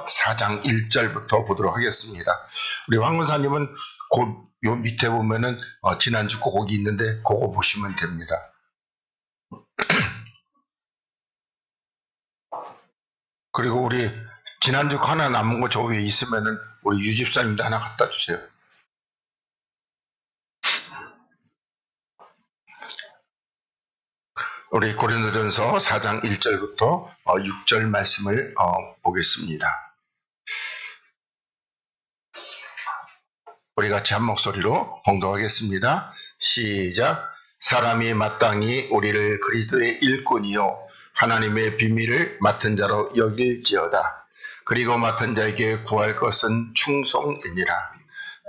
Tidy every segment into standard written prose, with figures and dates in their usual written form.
4장 1절부터 보도록 하겠습니다. 우리 황문사님은 곧 요 밑에 보면은 지난주 거기 있는데 그거 보시면 됩니다. 그리고 우리 지난주 거 하나 남은 거 저 위에 있으면은 우리 유집사님도 하나 갖다 주세요. 우리 고린도전서 4장 1절부터 6절 말씀을 보겠습니다. 우리 같이 한 목소리로 봉독하겠습니다. 시작. 사람이 마땅히 우리를 그리스도의 일꾼이요 하나님의 비밀을 맡은 자로 여길지어다. 그리고 맡은 자에게 구할 것은 충성이니라.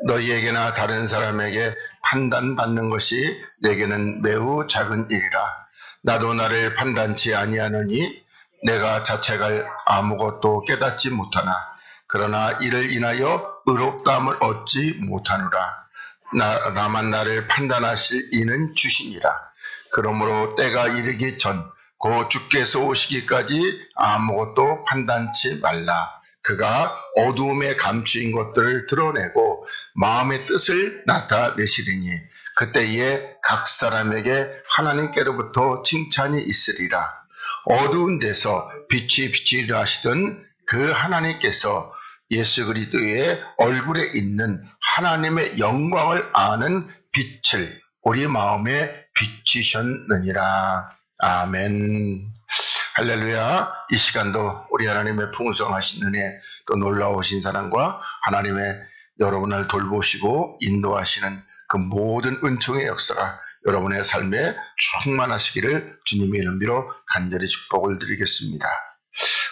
너희에게나 다른 사람에게 판단받는 것이 내게는 매우 작은 일이라. 나도 나를 판단치 아니하느니 내가 자책할 아무것도 깨닫지 못하나 그러나 이를 인하여 의롭다함을 얻지 못하노라. 나만 나를 판단하실 이는 주시니라. 그러므로 때가 이르기 전 곧 주께서 오시기까지 아무것도 판단치 말라. 그가 어두움에 감추인 것들을 드러내고 마음의 뜻을 나타내시리니 그때에 각 사람에게 하나님께로부터 칭찬이 있으리라. 어두운 데서 빛이 비치리라 하시던 그 하나님께서 예수 그리스도의 얼굴에 있는 하나님의 영광을 아는 빛을 우리 마음에 비치셨느니라. 아멘. 할렐루야. 이 시간도 우리 하나님의 풍성하신 은혜 또 놀라우신 사랑과 하나님의 여러분을 돌보시고 인도하시는 그 모든 은총의 역사가 여러분의 삶에 충만하시기를 주님의 이름으로 간절히 축복을 드리겠습니다.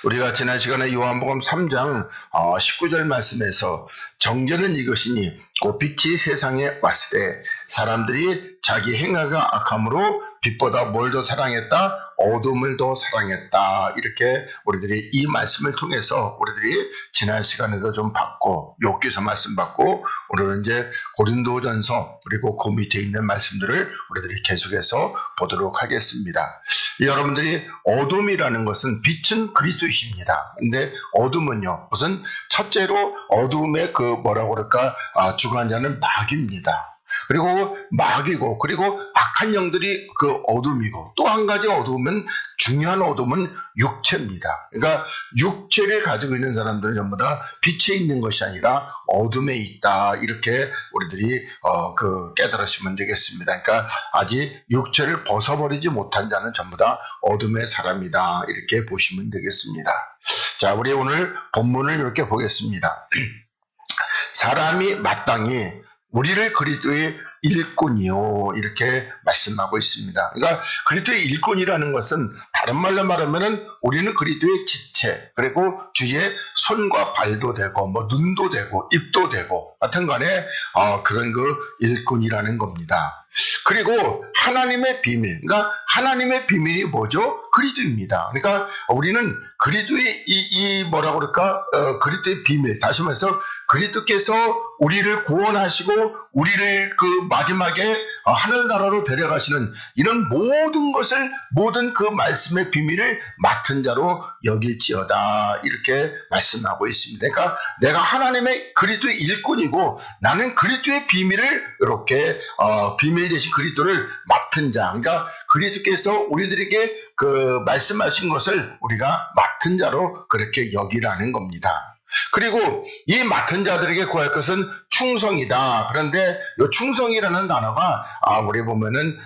우리가 지난 시간에 요한복음 3장 19절 말씀에서 정죄는 이것이니 곧 빛이 세상에 왔을 때 사람들이 자기 행하가 악함으로 빛보다 뭘 더 사랑했다? 어둠을 더 사랑했다. 이렇게 우리들이 이 말씀을 통해서 우리들이 지난 시간에도 좀 받고 욥기서 말씀 받고 오늘은 이제 고린도전서 그리고 그 밑에 있는 말씀들을 우리들이 계속해서 보도록 하겠습니다. 여러분들이 어둠이라는 것은 빛은 그리스도이십니다. 근데 어둠은요, 무슨 첫째로 어둠의 그 뭐라고 그럴까 주관자는 마귀입니다. 그리고 마귀고 그리고 악한 영들이 그 어둠이고 또 한 가지 어둠은 중요한 어둠은 육체입니다. 그러니까 육체를 가지고 있는 사람들은 전부 다 빛에 있는 것이 아니라 어둠에 있다. 이렇게 우리들이 깨달으시면 되겠습니다. 그러니까 아직 육체를 벗어버리지 못한 자는 전부 다 어둠의 사람이다. 이렇게 보시면 되겠습니다. 자, 우리 오늘 본문을 이렇게 보겠습니다. 사람이 마땅히 우리를 그리스도의 일꾼이요 이렇게 말씀하고 있습니다. 그러니까 그리스도의 일꾼이라는 것은 다른 말로 말하면은 우리는 그리스도의 지체 그리고 주의 손과 발도 되고 뭐 눈도 되고 입도 되고 하여튼간에 그런 그 일꾼이라는 겁니다. 그리고 하나님의 비밀, 그러니까 하나님의 비밀이 뭐죠? 그리스도입니다. 그러니까 우리는 그리스도의 이 뭐라고 그럴까? 그리스도의 비밀, 다시 말해서 그리스도께서 우리를 구원하시고 우리를 그 마지막에 하늘나라로 데려가시는 이런 모든 것을 모든 그 말씀의 비밀을 맡은 자로 여길지어다 이렇게 말씀하고 있습니다. 그러니까 내가 하나님의 그리스도의 일꾼이고 나는 그리스도의 비밀을 이렇게 비밀 되신 그리스도를 맡은 자, 그러니까 그리스도께서 우리들에게 그 말씀하신 것을 우리가 맡은 자로 그렇게 여기라는 겁니다. 그리고 이 맡은 자들에게 구할 것은 충성이다. 그런데 이 충성이라는 단어가 우리 보면은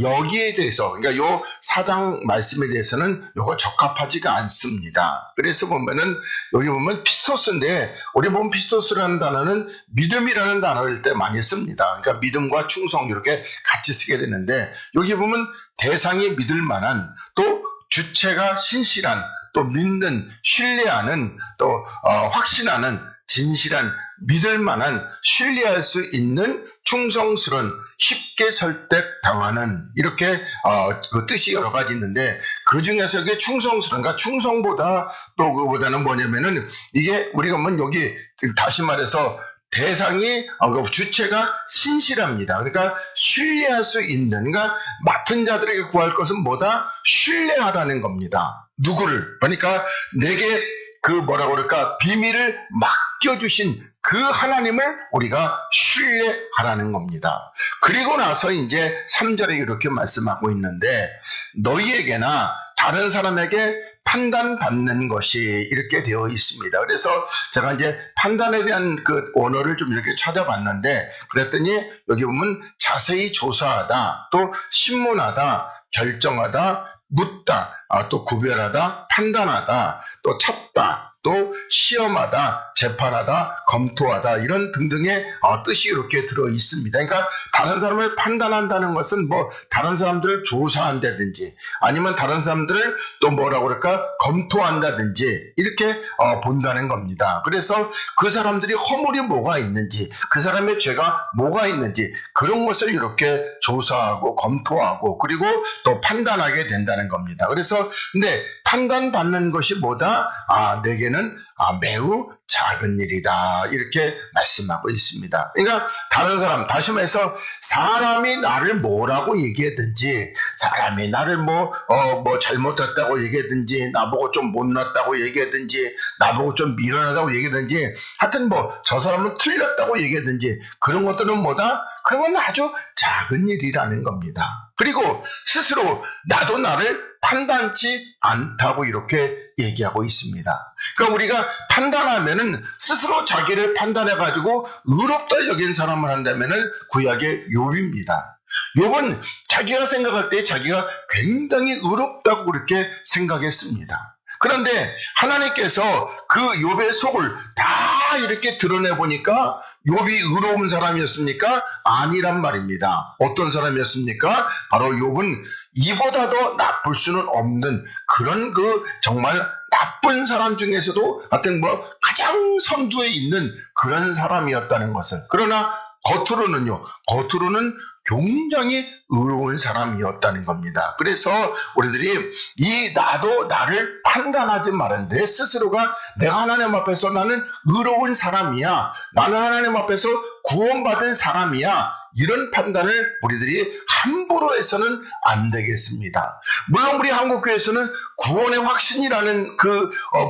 여기에 대해서 그러니까 요 사장 말씀에 대해서는 요거 적합하지가 않습니다. 그래서 보면은 여기 보면 피스토스인데 우리 보면 피스토스라는 단어는 믿음이라는 단어일 때 많이 씁니다. 그러니까 믿음과 충성 이렇게 같이 쓰게 되는데 여기 보면 대상이 믿을 만한 또 주체가 신실한 또 믿는 신뢰하는 또 확신하는 진실한 믿을 만한 신뢰할 수 있는 충성스러운 쉽게 설득당하는 이렇게 그 뜻이 여러 가지 있는데 그 중에서 이게 충성스러운 그러니까 충성보다 또 그보다는 뭐냐면은 이게 우리가 보면 여기 다시 말해서 대상이 주체가 신실합니다. 그러니까 신뢰할 수 있는 그러니까 맡은 자들에게 구할 것은 뭐다? 신뢰하라는 겁니다. 누구를? 그러니까 내게 그 뭐라고 그럴까 비밀을 맡겨주신 그 하나님을 우리가 신뢰하라는 겁니다. 그리고 나서 이제 3절에 이렇게 말씀하고 있는데 너희에게나 다른 사람에게 판단받는 것이 이렇게 되어 있습니다. 그래서 제가 이제 판단에 대한 그 언어를 좀 이렇게 찾아봤는데 그랬더니 여기 보면 자세히 조사하다, 또 신문하다, 결정하다, 묻다, 또 구별하다, 판단하다, 또 찾다, 또 시험하다, 재판하다, 검토하다 이런 등등의 뜻이 이렇게 들어 있습니다. 그러니까 다른 사람을 판단한다는 것은 뭐 다른 사람들을 조사한다든지 아니면 다른 사람들을 또 뭐라고 그럴까 검토한다든지 이렇게 본다는 겁니다. 그래서 그 사람들이 허물이 뭐가 있는지 그 사람의 죄가 뭐가 있는지 그런 것을 이렇게 조사하고 검토하고 그리고 또 판단하게 된다는 겁니다. 그래서 근데 판단받는 것이 뭐다? 내게는 매우 작은 일이다 이렇게 말씀하고 있습니다. 그러니까 다른 사람, 다시 말해서 사람이 나를 뭐라고 얘기하든지 사람이 나를 뭐 잘못했다고 얘기하든지 나보고 좀 못났다고 얘기하든지 나보고 좀 미련하다고 얘기하든지 하여튼 뭐 저 사람은 틀렸다고 얘기하든지 그런 것들은 뭐다? 그런 건 아주 작은 일이라는 겁니다. 그리고 스스로 나도 나를 판단치 않다고 이렇게 얘기하고 있습니다. 그러니까 우리가 판단하면은 스스로 자기를 판단해가지고 의롭다 여긴 사람을 한다면은 구약의 욥입니다. 욥은 자기가 생각할 때 자기가 굉장히 의롭다고 그렇게 생각했습니다. 그런데 하나님께서 그 욥의 속을 다 이렇게 드러내 보니까 욥이 의로운 사람이었습니까? 아니란 말입니다. 어떤 사람이었습니까? 바로 욥은 이보다도 나쁠 수는 없는 그런 그 정말 나쁜 사람 중에서도 하여튼 뭐 가장 선두에 있는 그런 사람이었다는 것을. 그러나 겉으로는 굉장히 의로운 사람이었다는 겁니다. 그래서 우리들이 나도 나를 판단하지 말은 내 스스로가 내가 하나님 앞에서 나는 의로운 사람이야, 나는 하나님 앞에서 구원받은 사람이야, 이런 판단을 우리들이 함부로 해서는 안 되겠습니다. 물론 우리 한국교회에서는 구원의 확신이라는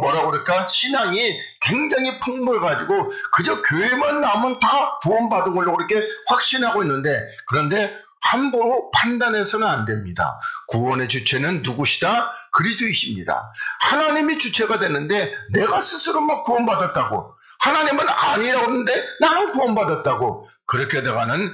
뭐라고 그럴까 신앙이 굉장히 풍부해가지고 그저 교회만 나오면 다 구원받은 걸로 그렇게 확신하고 있는데, 그런데 함부로 판단해서는 안 됩니다. 구원의 주체는 누구시다? 그리스도이십니다. 하나님이 주체가 되는데 내가 스스로 막 구원받았다고, 하나님은 아니라고 하는데 나는 구원받았다고, 그렇게 되가는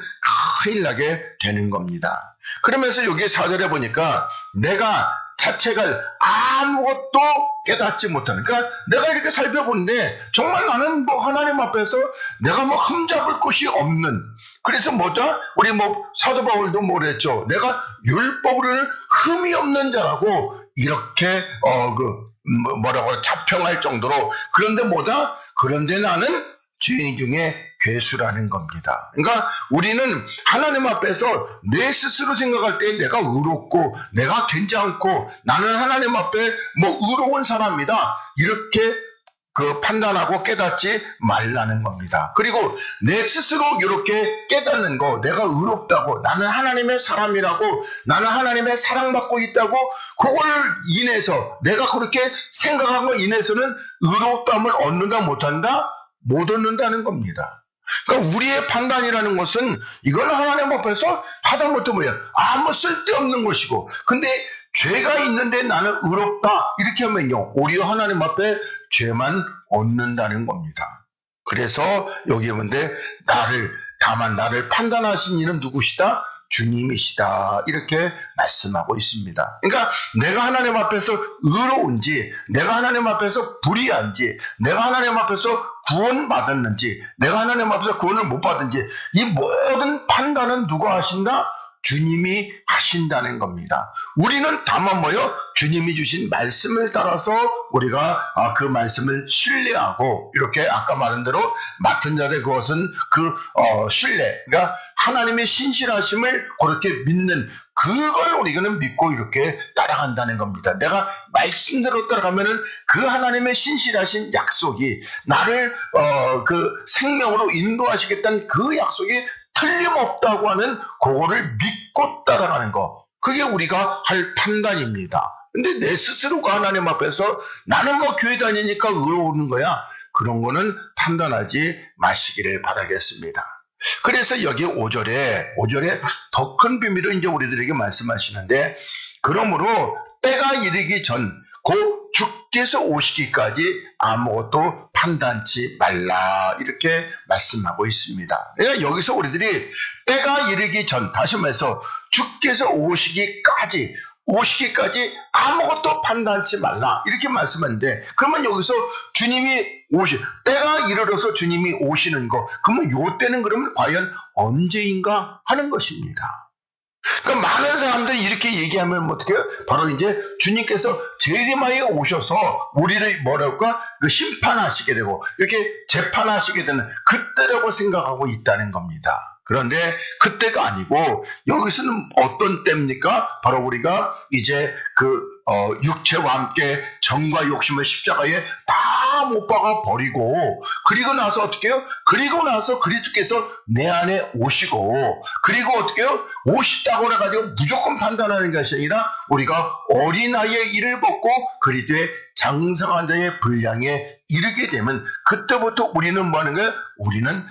큰일 나게 되는 겁니다. 그러면서 여기 4절에 보니까 내가 자책을 아무것도 깨닫지 못하는, 그러니까 내가 이렇게 살펴보는데 정말 나는 뭐 하나님 앞에서 내가 뭐 흠잡을 곳이 없는, 그래서 뭐다? 우리 사도 바울도 뭐랬죠? 내가 율법으로는 흠이 없는 자라고 이렇게 뭐라고 자평할 정도로. 그런데 뭐다? 그런데 나는 죄인 중에 괴수라는 겁니다. 그러니까 우리는 하나님 앞에서 내 스스로 생각할 때 내가 의롭고 내가 괜찮고 나는 하나님 앞에 의로운 사람이다, 이렇게 판단하고 깨닫지 말라는 겁니다. 그리고 내 스스로 이렇게 깨닫는 거, 내가 의롭다고, 나는 하나님의 사람이라고, 나는 하나님의 사랑받고 있다고, 그걸 인해서 내가 그렇게 생각한 거 인해서는 의롭다함을 얻는다 못한다? 못 얻는다는 겁니다. 그러니까 우리의 판단이라는 것은 이건 하나님 앞에서 하다못해 아무 쓸데없는 것이고, 근데 죄가 있는데 나는 의롭다 이렇게 하면요 오히려 하나님 앞에 죄만 얻는다는 겁니다. 그래서 여기 보는데 다만 나를 판단하신 이는 누구시다? 주님이시다, 이렇게 말씀하고 있습니다. 그러니까 내가 하나님 앞에서 의로운지, 내가 하나님 앞에서 불의한지, 내가 하나님 앞에서 구원받았는지, 내가 하나님 앞에서 구원을 못 받은지, 이 모든 판단은 누가 하신다? 주님이 하신다는 겁니다. 우리는 다만 주님이 주신 말씀을 따라서 우리가 그 말씀을 신뢰하고, 이렇게 아까 말한 대로 맡은 자의 그것은 신뢰, 그러니까 하나님의 신실하심을 그렇게 믿는, 그걸 우리는 믿고 이렇게 따라간다는 겁니다. 내가 말씀대로 따라가면은 그 하나님의 신실하신 약속이 나를 생명으로 인도하시겠다는 그 약속이 틀림없다고 하는 그거를 믿고 따라가는 거, 그게 우리가 할 판단입니다. 근데 내 스스로가 하나님 앞에서 나는 뭐 교회 다니니까 의로우는 거야. 그런 거는 판단하지 마시기를 바라겠습니다. 그래서 여기 5절에 더 큰 비밀을 이제 우리들에게 말씀하시는데, 그러므로 때가 이르기 전 곧 주께서 오시기까지 아무것도 판단치 말라, 이렇게 말씀하고 있습니다. 그러니까 여기서 우리들이 때가 이르기 전, 다시 말해서 주께서 오시기까지 아무것도 판단치 말라, 이렇게 말씀하는데, 그러면 여기서 주님이 때가 이르러서 주님이 오시는 거, 그러면 요 때는 그러면 과연 언제인가 하는 것입니다. 그러니까 많은 사람들이 이렇게 얘기하면 어떻게 해요? 바로 이제 주님께서 재림하여 오셔서 우리를 뭐랄까? 심판하시게 되고 이렇게 재판하시게 되는 그때라고 생각하고 있다는 겁니다. 그런데 그때가 아니고 여기서는 어떤 때입니까? 바로 우리가 이제 육체와 함께 정과 욕심을 십자가에 다 못 박아 버리고, 그리고 나서 어떻게 해요? 그리고 나서 그리스도께서 내 안에 오시고, 그리고 어떻게 해요? 오셨다고 해가지고 무조건 판단하는 것이 아니라 우리가 어린아이의 일을 벗고 그리스도의 장성한 자의 분량에 이르게 되면 그때부터 우리는 뭐 하는 거예요? 우리는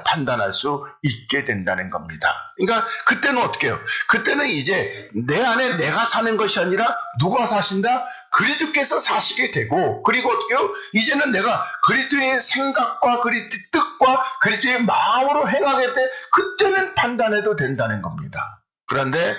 판단할 수 있게 된다는 겁니다. 그러니까 그때는 어떻게 해요? 그때는 이제 내 안에 내가 사는 것이 아니라 누가 사신다? 그리스도께서 사시게 되고, 그리고 어떻게 해요? 이제는 내가 그리스도의 생각과 그리스도의 뜻과 그리스도의 마음으로 행하게 될 때 그때는 판단해도 된다는 겁니다. 그런데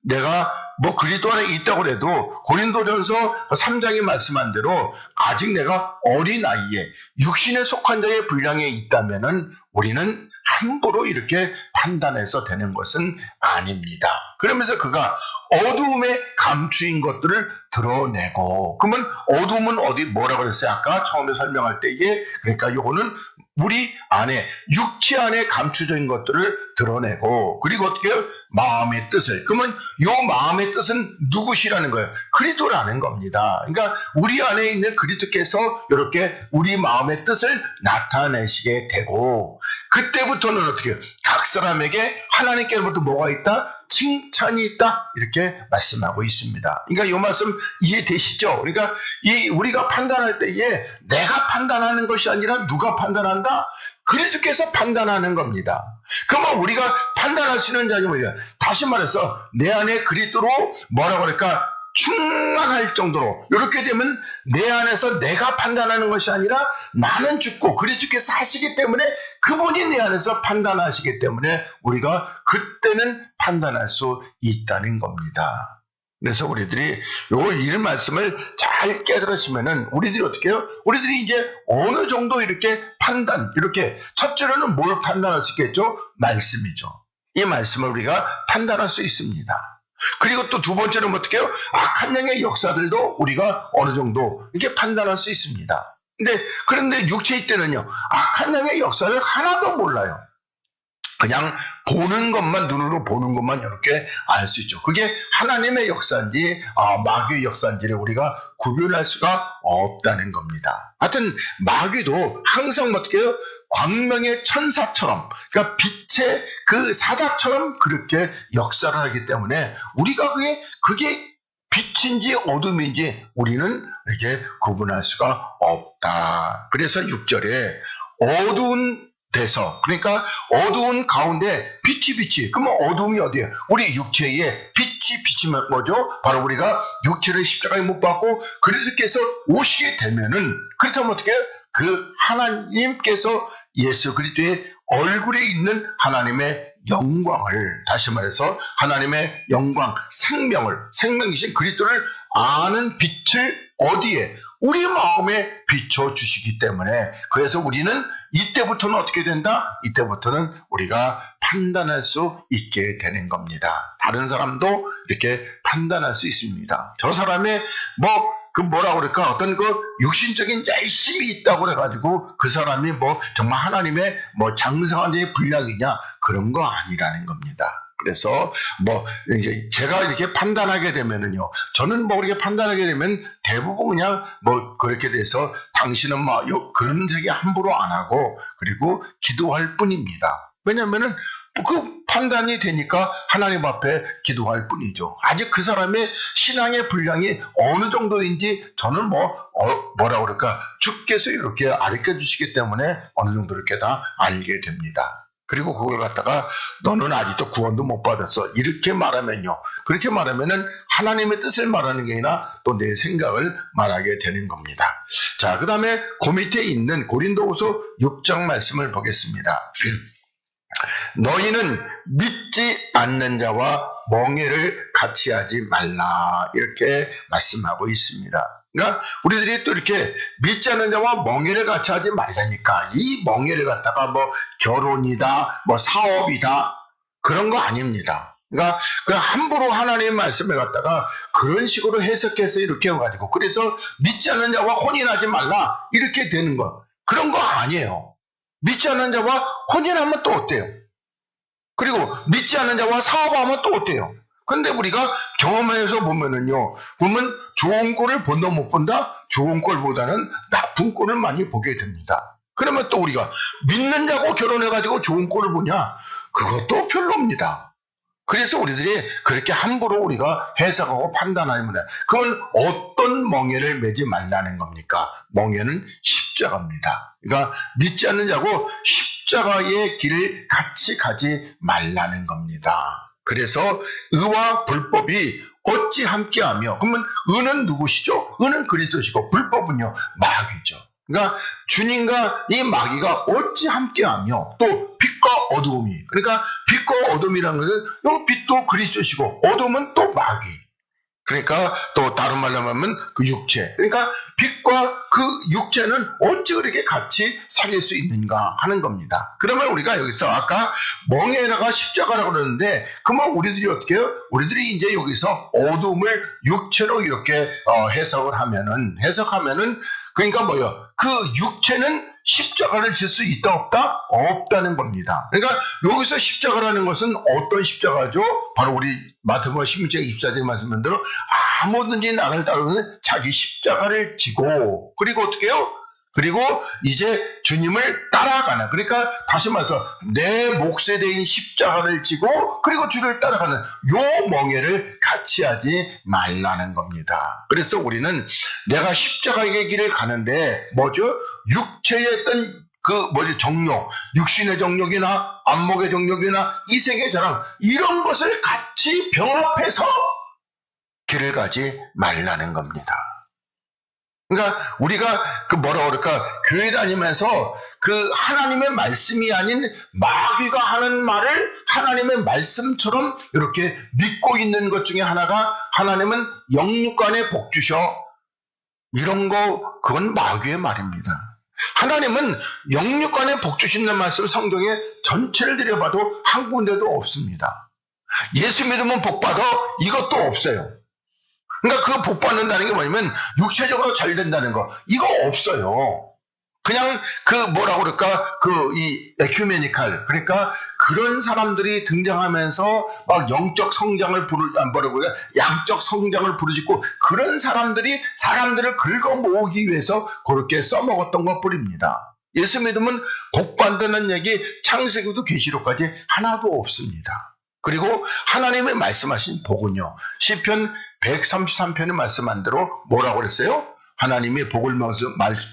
내가 뭐 그리스도 안에 있다고 해도 고린도전서 3장에 말씀한 대로 아직 내가 어린아이에 육신에 속한 자의 분량에 있다면은 우리는 함부로 이렇게 판단해서 되는 것은 아닙니다. 그러면서 그가 어두움에 감추인 것들을 드러내고, 그러면 어두움은 어디 뭐라고 그랬어요? 아까 처음에 설명할 때에, 그러니까 요거는 우리 안에 육체 안에 감추져 있는 것들을 드러내고, 그리고 어떻게 해요? 마음의 뜻을. 그러면 요 마음의 뜻은 누구시라는 거예요? 그리스도라는 겁니다. 그러니까 우리 안에 있는 그리스도께서 이렇게 우리 마음의 뜻을 나타내시게 되고, 그때부터는 어떻게 해요? 각 사람에게 하나님께로부터 뭐가 있다? 칭찬이 있다, 이렇게 말씀하고 있습니다. 그러니까 이 말씀 이해되시죠? 그러니까 우리가 판단할 때에 내가 판단하는 것이 아니라 누가 판단한다? 그리스도께서 판단하는 겁니다. 그러면 우리가 판단할 수 있는 자가 뭐냐? 다시 말해서 내 안에 그리스도로 뭐라고 그럴까? 충만할 정도로, 이렇게 되면 내 안에서 내가 판단하는 것이 아니라 나는 죽고 그리스도께서 사시기 때문에 그분이 내 안에서 판단하시기 때문에 우리가 그때는 판단할 수 있다는 겁니다. 그래서 우리들이 이 말씀을 잘 깨달으시면은 우리들이 어떻게 해요? 우리들이 이제 어느 정도 이렇게 이렇게 첫째로는 뭘 판단할 수 있겠죠? 말씀이죠. 이 말씀을 우리가 판단할 수 있습니다. 그리고 또 두 번째는 어떻게 해요? 악한 영의 역사들도 우리가 어느 정도 이렇게 판단할 수 있습니다. 그런데 육체의 때는요, 악한 영의 역사를 하나도 몰라요. 그냥 보는 것만, 눈으로 보는 것만 이렇게 알 수 있죠. 그게 하나님의 역사인지 마귀의 역사인지를 우리가 구별할 수가 없다는 겁니다. 하여튼 마귀도 항상 어떻게 해요? 광명의 천사처럼, 그러니까 빛의 그 사자처럼 그렇게 역사를 하기 때문에 우리가 그게 빛인지 어둠인지 우리는 이렇게 구분할 수가 없다. 그래서 6절에 어두운 데서, 그러니까 어두운 가운데 빛이. 그러면 어둠이 어디예요? 우리 육체에 빛이 비치면 뭐죠? 바로 우리가 육체를 십자가에 못 박고 그리스도께서 오시게 되면은, 그렇다면 어떻게 해요? 그 하나님께서 예수 그리스도의 얼굴에 있는 하나님의 영광을, 다시 말해서 하나님의 영광, 생명이신 그리스도를 아는 빛을 어디에? 우리 마음에 비춰주시기 때문에, 그래서 우리는 이때부터는 어떻게 된다? 이때부터는 우리가 판단할 수 있게 되는 겁니다. 다른 사람도 이렇게 판단할 수 있습니다. 저 사람의 뭐라고 그럴까? 어떤 육신적인 열심이 있다고 그래가지고 그 사람이 정말 하나님의 장성한 자의 분량이냐? 그런 거 아니라는 겁니다. 그래서 이제 제가 이렇게 판단하게 되면은요, 저는 이렇게 판단하게 되면 대부분 그냥 그렇게 돼서 당신은 그런 적이 함부로 안 하고 그리고 기도할 뿐입니다. 왜냐하면은 그 판단이 되니까 하나님 앞에 기도할 뿐이죠. 아직 그 사람의 신앙의 분량이 어느 정도인지 저는 뭐라 그럴까, 주께서 이렇게 가르쳐 주시기 때문에 어느 정도 이렇게 다 알게 됩니다. 그리고 그걸 갖다가 너는 아직도 구원도 못 받았어, 이렇게 말하면요, 그렇게 말하면은 하나님의 뜻을 말하는 게 아니라 또 내 생각을 말하게 되는 겁니다. 자, 그 다음에 그 밑에 있는 고린도후서 6장 말씀을 보겠습니다. 너희는 믿지 않는 자와 멍에를 같이 하지 말라, 이렇게 말씀하고 있습니다. 그러니까 우리들이 또 이렇게 믿지 않는 자와 멍에를 같이 하지 말라니까, 이 멍에를 갖다가 뭐 결혼이다, 뭐 사업이다, 그런 거 아닙니다. 그러니까 그냥 함부로 하나님의 말씀을 갖다가 그런 식으로 해석해서 이렇게 해가지고 그래서 믿지 않는 자와 혼인하지 말라 이렇게 되는 거, 그런 거 아니에요. 믿지 않는 자와 혼인하면 또 어때요? 그리고 믿지 않는 자와 사업하면 또 어때요? 근데 우리가 경험해서 보면은요, 보면 좋은 꼴을 본다 못 본다? 좋은 꼴보다는 나쁜 꼴을 많이 보게 됩니다. 그러면 또 우리가 믿는 자고 결혼해가지고 좋은 꼴을 보냐? 그것도 별로입니다. 그래서 우리들이 그렇게 함부로 우리가 해석하고 판단하면 그건 어떤 멍에를 매지 말라는 겁니까? 멍에는 십자가입니다. 그러니까 믿지 않는 자고 십자가의 길을 같이 가지 말라는 겁니다. 그래서 의와 불법이 어찌 함께하며, 그러면 의는 누구시죠? 의는 그리스도시고 불법은요, 마귀죠. 그러니까 주님과 이 마귀가 어찌 함께하며, 또 빛과 어두움이, 그러니까 빛과 어둠이라는 것은 이 빛도 그리스도시고 어둠은 또 마귀, 그러니까 또 다른 말로 하면 그 육체, 그러니까 빛과 그 육체는 어찌 그렇게 같이 살릴 수 있는가 하는 겁니다. 그러면 우리가 여기서 아까 멍에라가 십자가라고 그러는데, 그러면 우리들이 어떻게 해요? 우리들이 이제 여기서 어둠을 육체로 이렇게 해석하면은 그러니까 뭐요? 그 육체는 십자가를 질 수 있다 없다? 없다는 겁니다. 그러니까 여기서 십자가라는 것은 어떤 십자가죠? 바로 우리 마태복음 16장 24절 말씀대로 아무든지 나를 따르는 자기 십자가를 지고, 그리고 어떻게 해요? 그리고 이제 주님을 따라가는, 그러니까 다시 말해서 내 몫에 대인 십자가를 지고 그리고 주를 따라가는 요 멍에를 같이 하지 말라는 겁니다. 그래서 우리는 내가 십자가의 길을 가는데 뭐죠? 육체의 어떤 정욕, 육신의 정욕이나 안목의 정욕이나 이생의 자랑, 이런 것을 같이 병합해서 길을 가지 말라는 겁니다. 그러니까 우리가 교회 다니면서 그 하나님의 말씀이 아닌 마귀가 하는 말을 하나님의 말씀처럼 이렇게 믿고 있는 것 중에 하나가, 하나님은 영육간에 복 주셔, 이런 거, 그건 마귀의 말입니다. 하나님은 영육간에 복 주신다는 말씀 성경에 전체를 들여봐도 한 군데도 없습니다. 예수 믿으면 복 받아, 이것도 없어요. 그러니까 그 복 받는다는 게 뭐냐면 육체적으로 잘 된다는 거, 이거 없어요. 그냥 이 에큐메니칼, 그러니까 그런 사람들이 등장하면서 막 영적 성장을 양적 성장을 부르짖고, 그런 사람들이 사람들을 긁어 모으기 위해서 그렇게 써먹었던 것 뿐입니다. 예수 믿으면 복 받는 얘기 창세기부터 계시록까지 하나도 없습니다. 그리고 하나님의 말씀하신 복은요, 시편 133편에 말씀한 대로 뭐라고 그랬어요? 하나님이 복을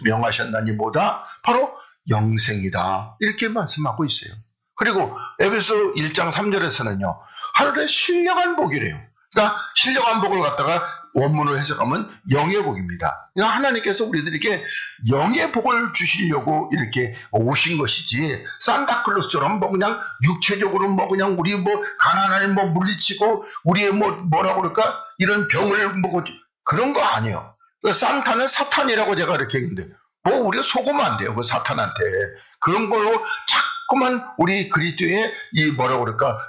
명하셨나니 뭐다? 바로 영생이다, 이렇게 말씀하고 있어요. 그리고 에베소 1장 3절에서는요, 하늘의 신령한 복이래요. 그러니까 신령한 복을 갖다가 원문으로 해석하면 영의 복입니다. 그러니까 하나님께서 우리들에게 영의 복을 주시려고 이렇게 오신 것이지, 산타클로스처럼 그냥 육체적으로 그냥 우리 가난을 물리치고 우리의 이런 병을 그런 거 아니에요. 산타는 사탄이라고 제가 이렇게 했는데 우리가 속으면 안 돼요, 그 사탄한테. 그런 걸로 자꾸만 우리 그리스도의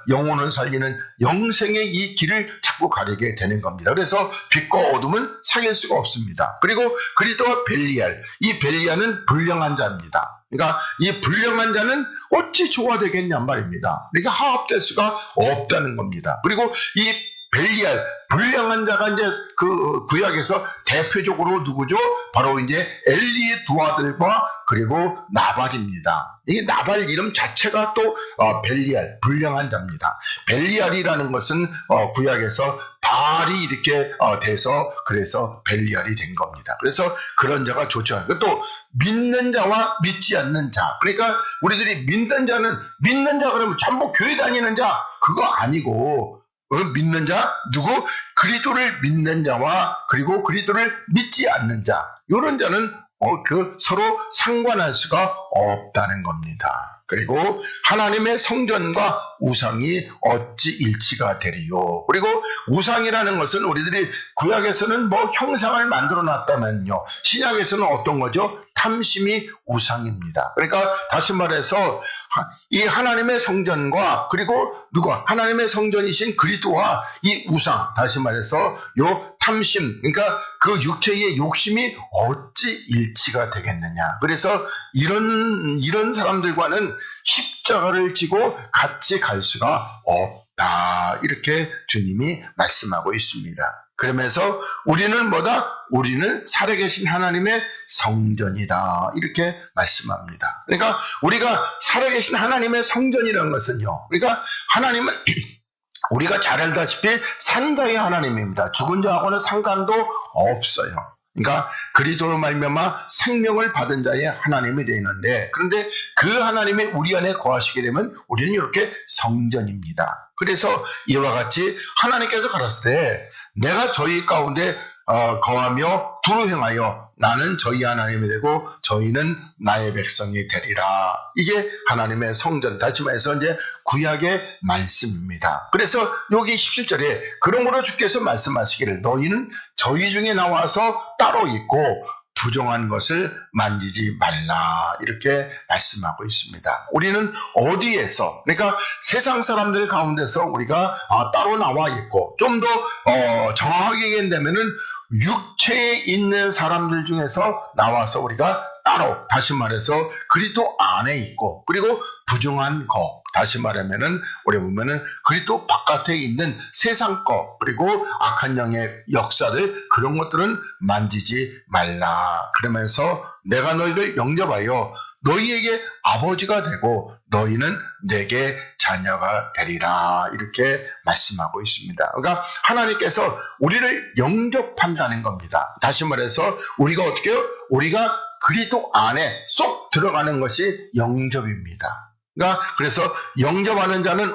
영혼을 살리는 영생의 이 길을 자꾸 가리게 되는 겁니다. 그래서 빛과 어둠은 사귈 수가 없습니다. 그리고 그리스도와 벨리알, 이 벨리알은 불량한 자입니다. 그러니까 이 불량한 자는 어찌 조화되겠냔 말입니다. 그러니까 화합될 수가 없다는 겁니다. 그리고 이 벨리알, 불량한 자가 이제 그 구약에서 대표적으로 누구죠? 바로 이제 엘리의 두 아들과 그리고 나발입니다. 이 나발 이름 자체가 또 벨리알, 불량한 자입니다. 벨리알이라는 것은 구약에서 발이 이렇게 돼서 그래서 벨리알이 된 겁니다. 그래서 그런 자가 좋지 않아요. 또 믿는 자와 믿지 않는 자. 그러니까 우리들이 믿는 자 그러면 전부 교회 다니는 자 그거 아니고 믿는 자 누구? 그리스도를 믿는 자와 그리고 그리스도를 믿지 않는 자. 이런 자는 서로 상관할 수가 없다는 겁니다. 그리고 하나님의 성전과 우상이 어찌 일치가 되리요. 그리고 우상이라는 것은 우리들이 구약에서는 뭐 형상을 만들어 놨다면요, 신약에서는 어떤 거죠? 탐심이 우상입니다. 그러니까 다시 말해서 이 하나님의 성전과 그리고 누가 하나님의 성전이신 그리스도와 이 우상, 다시 말해서 요 탐심, 그러니까 그 육체의 욕심이 어찌 일치가 되겠느냐. 그래서 이런 사람들과는 십자가를 지고 같이 갈 수가 없다. 이렇게 주님이 말씀하고 있습니다. 그러면서 우리는 뭐다? 우리는 살아계신 하나님의 성전이다. 이렇게 말씀합니다. 그러니까 우리가 살아계신 하나님의 성전이라는 것은요, 그러니까 하나님은 우리가 잘 알다시피 산자의 하나님입니다. 죽은 자하고는 상관도 없어요. 그러니까 그리스도로 말미암아 생명을 받은 자의 하나님이 되어 있는데, 그런데 그 하나님이 우리 안에 거하시게 되면 우리는 이렇게 성전입니다. 그래서 이와 같이 하나님께서 가라사대 때 내가 저희 가운데 거하며 두루 행하여 나는 저희 하나님이 되고 저희는 나의 백성이 되리라. 이게 하나님의 성전, 다시 말해서 이제 구약의 말씀입니다. 그래서 여기 17절에 그러므로 주께서 말씀하시기를 너희는 저희 중에 나와서 따로 있고 부정한 것을 만지지 말라. 이렇게 말씀하고 있습니다. 우리는 어디에서, 그러니까 세상 사람들 가운데서 우리가 따로 나와 있고, 좀 더 정확하게 얘기한다면은 육체에 있는 사람들 중에서 나와서 우리가 따로, 다시 말해서 그리스도 안에 있고, 그리고 부정한 것, 다시 말하면은 우리 보면은 그리스도 바깥에 있는 세상 것, 그리고 악한 영의 역사들, 그런 것들은 만지지 말라. 그러면서 내가 너희를 영접하여 너희에게 아버지가 되고 너희는 내게 자녀가 되리라. 이렇게 말씀하고 있습니다. 그러니까 하나님께서 우리를 영접한다는 겁니다. 다시 말해서 우리가 어떻게 해요? 우리가 그리스도 안에 쏙 들어가는 것이 영접입니다. 그러니까 그래서 영접하는 자는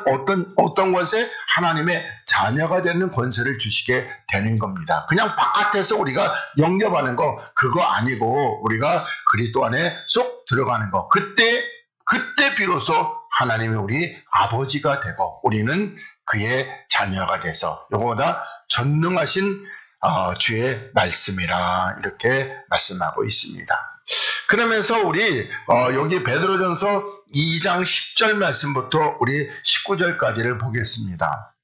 어떤 것에 하나님의 자녀가 되는 권세를 주시게 되는 겁니다. 그냥 바깥에서 우리가 영접하는 거 그거 아니고 우리가 그리스도 안에 쏙 들어가는 거, 그때 비로소 하나님이 우리 아버지가 되고 우리는 그의 자녀가 돼서 이거보다 전능하신 주의 말씀이라 이렇게 말씀하고 있습니다. 그러면서 우리 여기 베드로전서 2장 10절 말씀부터 우리 19절까지를 보겠습니다.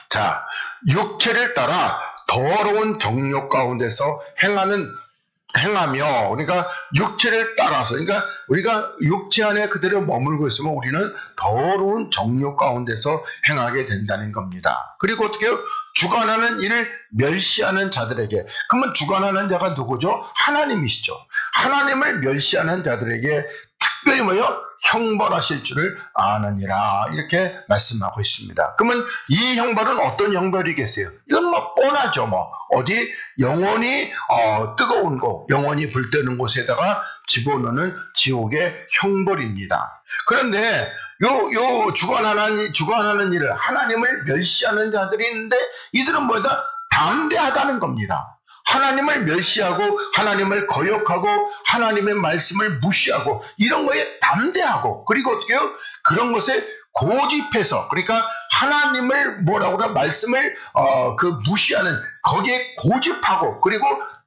자, 육체를 따라 더러운 정욕 가운데서 행하며, 그러니까 육체를 따라서, 그러니까 우리가 육체 안에 그대로 머물고 있으면 우리는 더러운 정욕 가운데서 행하게 된다는 겁니다. 그리고 어떻게 해요? 주관하는 일을 멸시하는 자들에게, 그러면 주관하는 자가 누구죠? 하나님이시죠. 하나님을 멸시하는 자들에게 특별히 뭐요? 형벌하실 줄을 아느니라. 이렇게 말씀하고 있습니다. 그러면 이 형벌은 어떤 형벌이겠어요? 이건 뭐 뻔하죠. 뭐 어디 영원히 뜨거운 곳, 영원히 불때는 곳에다가 집어넣는 지옥의 형벌입니다. 그런데 요 주관하는 일을 하나님을 멸시하는 자들이 있는데 이들은 뭐다? 담대하다는 겁니다. 하나님을 멸시하고 하나님을 거역하고 하나님의 말씀을 무시하고 이런 거에 담대하고, 그리고 어떻게 해요? 그런 것에 고집해서, 그러니까 하나님을 뭐라고 그래? 말씀을 무시하는 거기에 고집하고, 그리고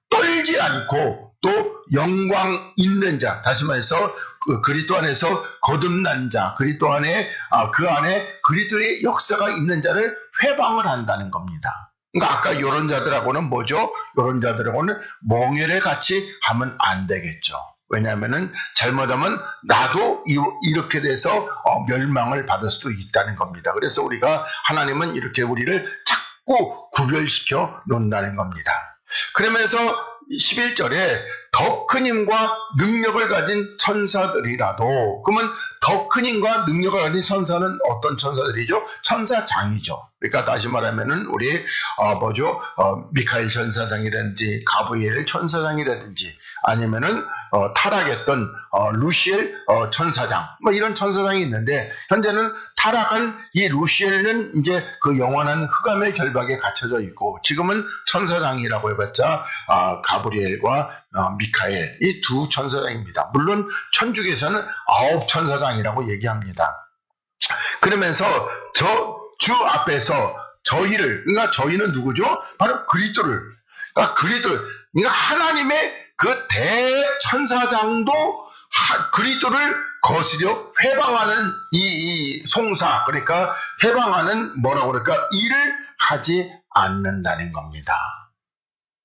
떨지 않고 또 영광 있는 자, 다시 말해서 그리스도 안에서 거듭난 자, 그리스도 안에 그 안에 그리스도의 역사가 있는 자를 회방을 한다는 겁니다. 그러니까 아까 이런 자들하고는 뭐죠? 이런 자들하고는 멍에를 같이 하면 안 되겠죠. 왜냐하면은 잘못하면 나도 이렇게 돼서 멸망을 받을 수도 있다는 겁니다. 그래서 우리가 하나님은 이렇게 우리를 꼭 구별시켜 놓는다는 겁니다. 그러면서 11절에 더 큰 힘과 능력을 가진 천사들이라도, 그러면 더 큰 힘과 능력을 가진 천사는 어떤 천사들이죠? 천사장이죠. 그러니까 다시 말하면은 우리 미카엘 천사장이라든지 가브리엘 천사장이라든지 아니면은 타락했던 루시엘 천사장, 뭐 이런 천사장이 있는데, 현재는 타락한 이 루시엘은 이제 그 영원한 흑암의 결박에 갇혀져 있고, 지금은 천사장이라고 해봤자 가브리엘과 미카엘, 이 두 천사장입니다. 물론 천주교에서는 9 천사장이라고 얘기합니다. 그러면서 주 앞에서 저희를, 그러니까 저희는 누구죠? 바로 그리스도를, 그러니까 하나님의 그 대천사장도 그리스도를 거스려 회방하는 이 송사, 그러니까 회방하는 뭐라고 그럴까, 일을 하지 않는다는 겁니다.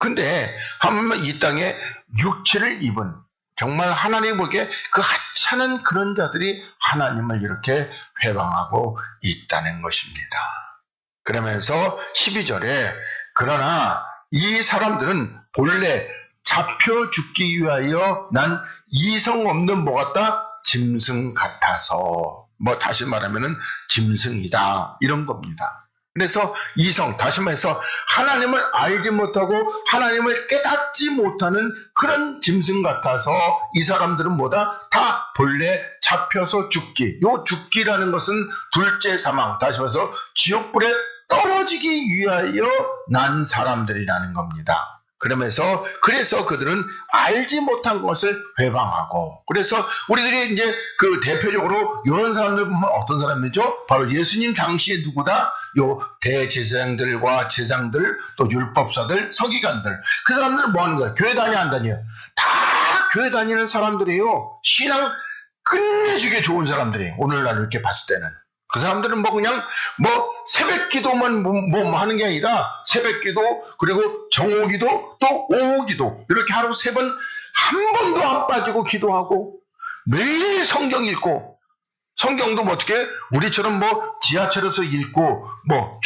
근데 한번 이 땅에 육체를 입은 정말 하나님 보기에 그 하찮은 그런 자들이 하나님을 이렇게 회방하고 있다는 것입니다. 그러면서 12절에 그러나 이 사람들은 본래 잡혀 죽기 위하여 난 이성 없는 뭐 같다? 짐승 같아서, 뭐 다시 말하면은 짐승이다, 이런 겁니다. 그래서 이성, 다시 말해서 하나님을 알지 못하고 하나님을 깨닫지 못하는 그런 짐승 같아서 이 사람들은 뭐다? 다 본래 잡혀서 죽기. 요 죽기라는 것은 둘째 사망, 다시 말해서 지옥불에 떨어지기 위하여 난 사람들이라는 겁니다. 그래서 그들은 알지 못한 것을 회방하고, 그래서 우리들이 이제 그 대표적으로 이런 사람들 보면 어떤 사람이죠? 바로 예수님 당시에 누구다? 요 대제사장들과 제장들, 또 율법사들, 서기관들, 그 사람들은 뭐 하는 거야? 교회 다녀 안 다녀? 다 교회 다니는 사람들이에요. 신앙 끝내주게 좋은 사람들이에요. 오늘날 이렇게 봤을 때는. 그 사람들은 뭐 그냥 뭐 새벽 기도만 뭐 하는 게 아니라 새벽 기도, 그리고 정오 기도, 또 오후 기도, 이렇게 하루 3번 한 번도 안 빠지고 기도하고, 매일 성경 읽고, 성경도 뭐 어떻게 우리처럼 뭐 지하철에서 읽고 뭐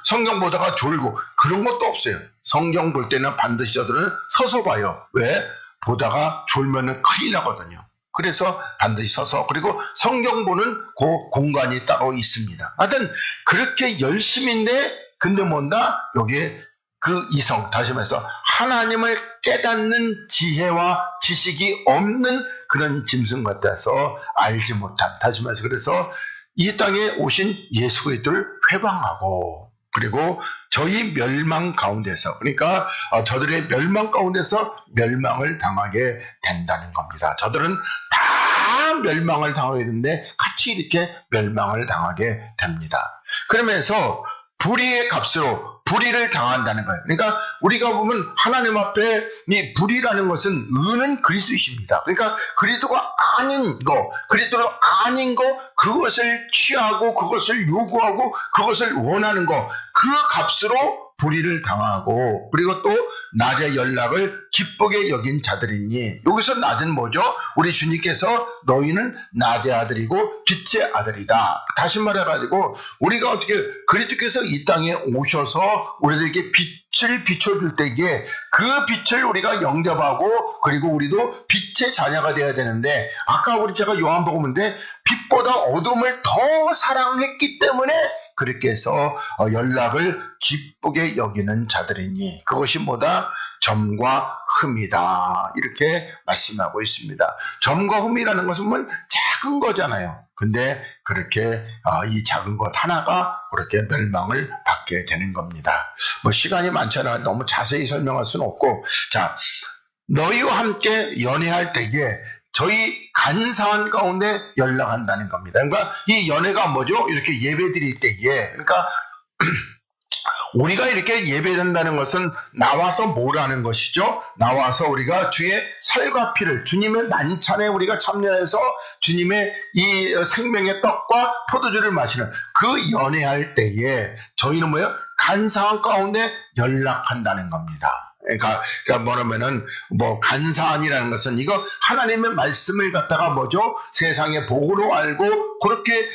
성경 보다가 졸고 그런 것도 없어요. 성경 볼 때는 반드시 저들은 서서 봐요. 왜? 보다가 졸면은 큰일 나거든요. 그래서 반드시 서서, 그리고 성경 보는 그 공간이 따로 있습니다. 하여튼 그렇게 열심인데, 근데 뭔가 여기에 그 이성, 다시 말해서 하나님을 깨닫는 지혜와 지식이 없는 그런 짐승 같아서 알지 못한, 다시 말해서 그래서 이 땅에 오신 예수 그리스도를 회방하고, 그리고 저희 멸망 가운데서, 그러니까 저들의 멸망 가운데서 멸망을 당하게 된다는 겁니다. 저들은 다 멸망을 당하게 되는데 같이 이렇게 멸망을 당하게 됩니다. 그러면서 불의의 값으로 불의를 당한다는 거예요. 그러니까 우리가 보면 하나님 앞에 이 불의라는 것은 의는 그리스도이십니다. 그러니까 그리스도가 아닌 거, 그리스도가 아닌 거, 그것을 취하고 그것을 요구하고 그것을 원하는 거, 그 값으로 불의를 당하고, 그리고 또 낮의 연락을 기쁘게 여긴 자들이니, 여기서 낮은 뭐죠? 우리 주님께서 너희는 낮의 아들이고 빛의 아들이다. 다시 말해가지고 우리가 어떻게 그리스도께서 이 땅에 오셔서 우리들에게 빛을 비춰줄 때에 그 빛을 우리가 영접하고, 그리고 우리도 빛의 자녀가 되어야 되는데, 아까 제가 요한복음인데 빛보다 어둠을 더 사랑했기 때문에 그렇게 해서 연락을 기쁘게 여기는 자들이니 그것이 뭐다? 점과 흠이다, 이렇게 말씀하고 있습니다. 점과 흠이라는 것은 뭐 작은 거잖아요. 근데 그렇게 이 작은 것 하나가 그렇게 멸망을 받게 되는 겁니다. 뭐 시간이 많잖아. 너무 자세히 설명할 수는 없고, 자, 너희와 함께 연애할 때에 저희 간사한 가운데 연락한다는 겁니다. 그러니까 이 연애가 뭐죠? 이렇게 예배 드릴 때에, 그러니까 우리가 이렇게 예배된다는 것은 나와서 뭐라는 것이죠? 나와서 우리가 주의 살과 피를, 주님의 만찬에 우리가 참여해서 주님의 이 생명의 떡과 포도주를 마시는 그 연회할 때에 저희는 뭐예요? 간사한 가운데 연락한다는 겁니다. 그러니까 뭐냐면은 뭐 간사한이라는 것은 이거 하나님의 말씀을 갖다가 뭐죠? 세상의 복으로 알고 그렇게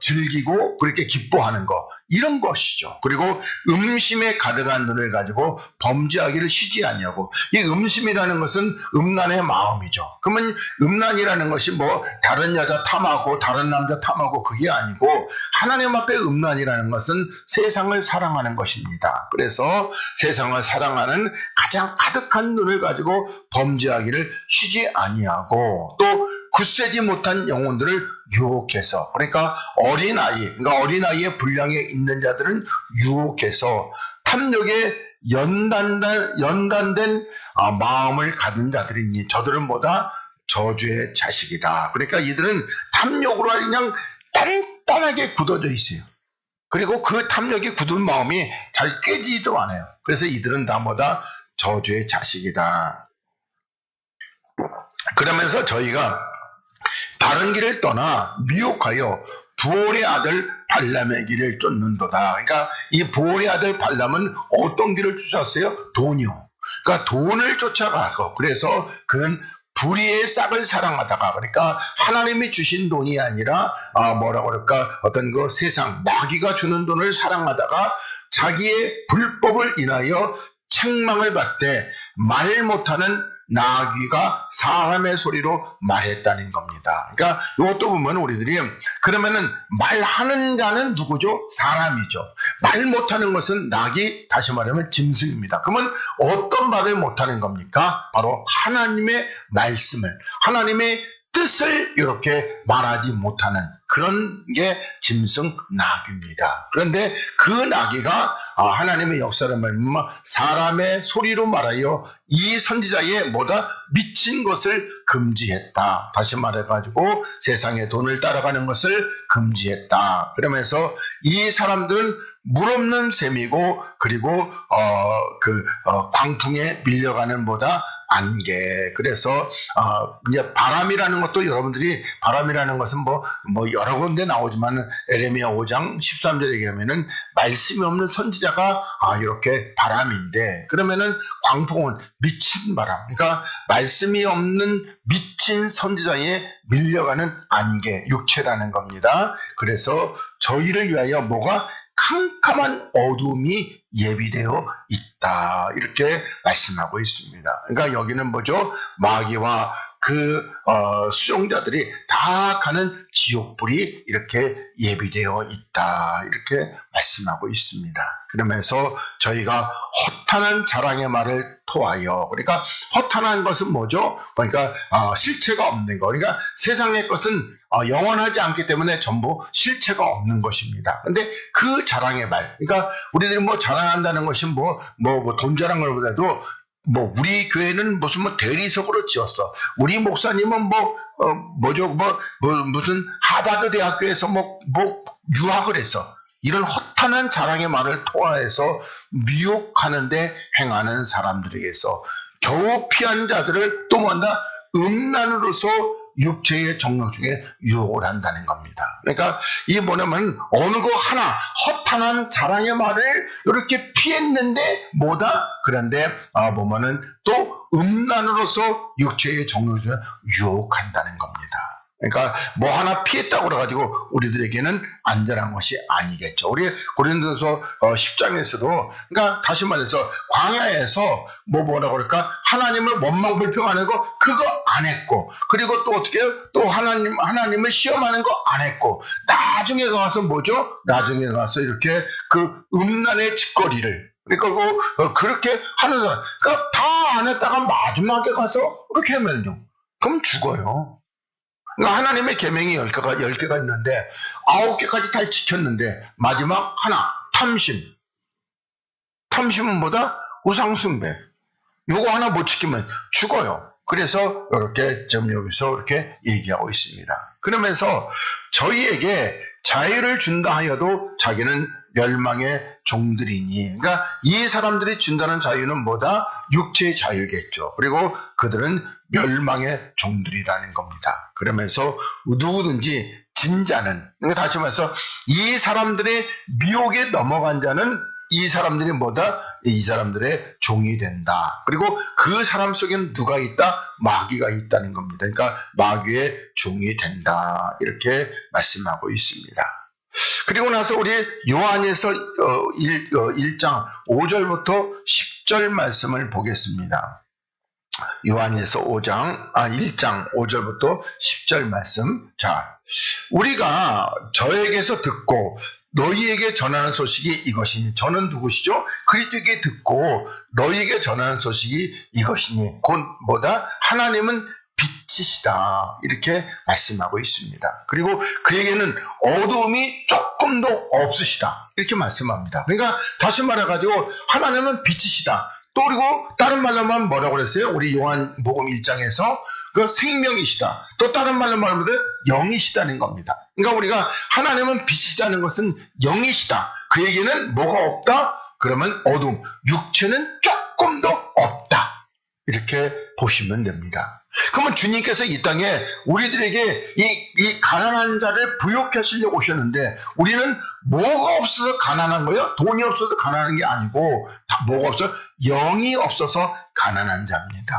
즐기고 그렇게 기뻐하는 거. 이런 것이죠. 그리고 음심에 가득한 눈을 가지고 범죄하기를 쉬지 아니하고, 이 음심이라는 것은 음란의 마음이죠. 그러면 음란이라는 것이 뭐 다른 여자 탐하고 다른 남자 탐하고 그게 아니고, 하나님 앞에 음란이라는 것은 세상을 사랑하는 것입니다. 그래서 세상을 사랑하는 가장 가득한 눈을 가지고 범죄하기를 쉬지 아니하고, 또 굳세지 못한 영혼들을 유혹해서, 그러니까 어린아이의 분량에 있는 자들은 유혹해서 탐욕에 연단된 마음을 가진 자들이니 저들은 뭐다? 저주의 자식이다. 그러니까 이들은 탐욕으로 그냥 단단하게 굳어져 있어요. 그리고 그 탐욕이 굳은 마음이 잘 깨지지도 않아요. 그래서 이들은 다 뭐다? 저주의 자식이다. 그러면서 저희가 바른 길을 떠나 미혹하여 부올의 아들 발람의 길을 쫓는도다. 그러니까 이 부올의 아들 발람은 어떤 길을 쫓았어요? 돈이요. 그러니까 돈을 쫓아가고, 그래서 그는 불의의 싹을 사랑하다가, 그러니까 하나님이 주신 돈이 아니라 뭐라고 그럴까, 어떤 그 세상 마귀가 주는 돈을 사랑하다가 자기의 불법을 인하여 책망을 받되 말 못하는 나귀가 사람의 소리로 말했다는 겁니다. 그러니까 이것도 보면 우리들이, 그러면은 말하는 자는 누구죠? 사람이죠. 말 못하는 것은 나귀, 다시 말하면 짐승입니다. 그러면 어떤 말을 못하는 겁니까? 바로 하나님의 말씀을, 하나님의 뜻을 이렇게 말하지 못하는 그런 게 짐승 나귀입니다. 그런데 그 나귀가 하나님의 역사를 말미암아 사람의 소리로 말하여 이 선지자의 뭐다? 미친 것을 금지했다. 다시 말해가지고 세상의 돈을 따라가는 것을 금지했다. 그러면서 이 사람들은 물 없는 셈이고, 그리고 광풍에 밀려가는 뭐다? 안개. 그래서 이제 바람이라는 것도, 여러분들이 바람이라는 것은 뭐 여러 군데 나오지만 에레미야 5장 13절에 얘기하면은 말씀이 없는 선지자가 이렇게 바람인데, 그러면은 광풍은 미친 바람, 그러니까 말씀이 없는 미친 선지자에 밀려가는 안개, 육체라는 겁니다. 그래서 저희를 위하여 뭐가? 캄캄한 어둠이 예비되어 있다. 이렇게 말씀하고 있습니다. 그러니까 여기는 뭐죠? 마귀와 수종자들이 다 가는 지옥불이 이렇게 예비되어 있다. 이렇게 말씀하고 있습니다. 그러면서 저희가 허탄한 자랑의 말을 토하여, 그러니까 허탄한 것은 뭐죠? 그러니까 실체가 없는 거. 그러니까 세상의 것은 영원하지 않기 때문에 전부 실체가 없는 것입니다. 근데 그 자랑의 말, 그러니까 우리들이 뭐 자랑한다는 것이 돈 자랑을 보다도, 우리 교회는 무슨 대리석으로 지었어. 우리 목사님은 무슨 하버드 대학교에서 유학을 했어. 이런 허탄한 자랑의 말을 토하해서 미혹하는데 행하는 사람들에게서 겨우 피한 자들을 또 뭔가 음란으로서 육체의 정욕 중에 유혹을 한다는 겁니다. 그러니까 이게 뭐냐면 어느 거 하나 허탄한 자랑의 말을 이렇게 피했는데 그런데 보면은 또 음란으로서 육체의 정욕 중에 유혹한다는 겁니다. 그러니까 뭐 하나 피했다고 그래가지고 우리들에게는 안전한 것이 아니겠죠. 우리 고린도서 10장에서도, 그러니까 다시 말해서 광야에서 뭐라고 그럴까? 하나님을 원망 불평하는 거 그거 안 했고, 그리고 또 어떻게 해요? 또 하나님을 시험하는 거 안 했고, 나중에 가서 나중에 가서 이렇게 그 음란의 짓거리를, 그러니까 그렇게 하는 사람, 그러니까 다 안 했다가 마지막에 가서 그렇게 하면요, 그럼 죽어요. 그러니까 하나님의 계명이 10개가 있는데 9개까지 다 지켰는데 마지막 하나, 탐심은 뭐다? 우상숭배. 요거 하나 못 지키면 죽어요. 그래서 이렇게 지금 여기서 이렇게 얘기하고 있습니다. 그러면서 저희에게 자유를 준다 하여도 자기는 멸망의 종들이니, 그러니까 이 사람들이 준다는 자유는 뭐다? 육체의 자유겠죠. 그리고 그들은 멸망의 종들이라는 겁니다. 그러면서 누구든지 진자는, 그러니까 다시 말해서 이 사람들의 미혹에 넘어간 자는 이 사람들이 이 사람들의 종이 된다. 그리고 그 사람 속에는 누가 있다? 마귀가 있다는 겁니다. 그러니까 마귀의 종이 된다. 이렇게 말씀하고 있습니다. 그리고 나서 우리 요한에서 1장 5절부터 10절 말씀을 보겠습니다. 요한에서 1장 5절부터 10절 말씀. 자, 우리가 저에게서 듣고 너희에게 전하는 소식이 이것이니. 저는 누구시죠? 그리스도에게 듣고 너희에게 전하는 소식이 이것이니. 곧 뭐다? 하나님은 빛이시다. 이렇게 말씀하고 있습니다. 그리고 그에게는 어두움이 조금도 없으시다. 이렇게 말씀합니다. 그러니까 다시 말해가지고 하나님은 빛이시다. 또 그리고 다른 말로 하면 뭐라고 그랬어요? 우리 요한복음 1장에서 그 생명이시다. 또 다른 말로 말하면 영이시다는 겁니다. 그러니까 우리가 하나님은 빛이시다는 것은 영이시다. 그에게는 뭐가 없다? 그러면 어둠, 육체는 조금도 없다. 이렇게 보시면 됩니다. 그러면 주님께서 이 땅에 우리들에게 이 가난한 자를 부욕해 하시려고 오셨는데, 우리는 뭐가 없어서 가난한 거예요? 돈이 없어서 가난한 게 아니고 뭐가 없어서 영이 없어서 가난한 자입니다.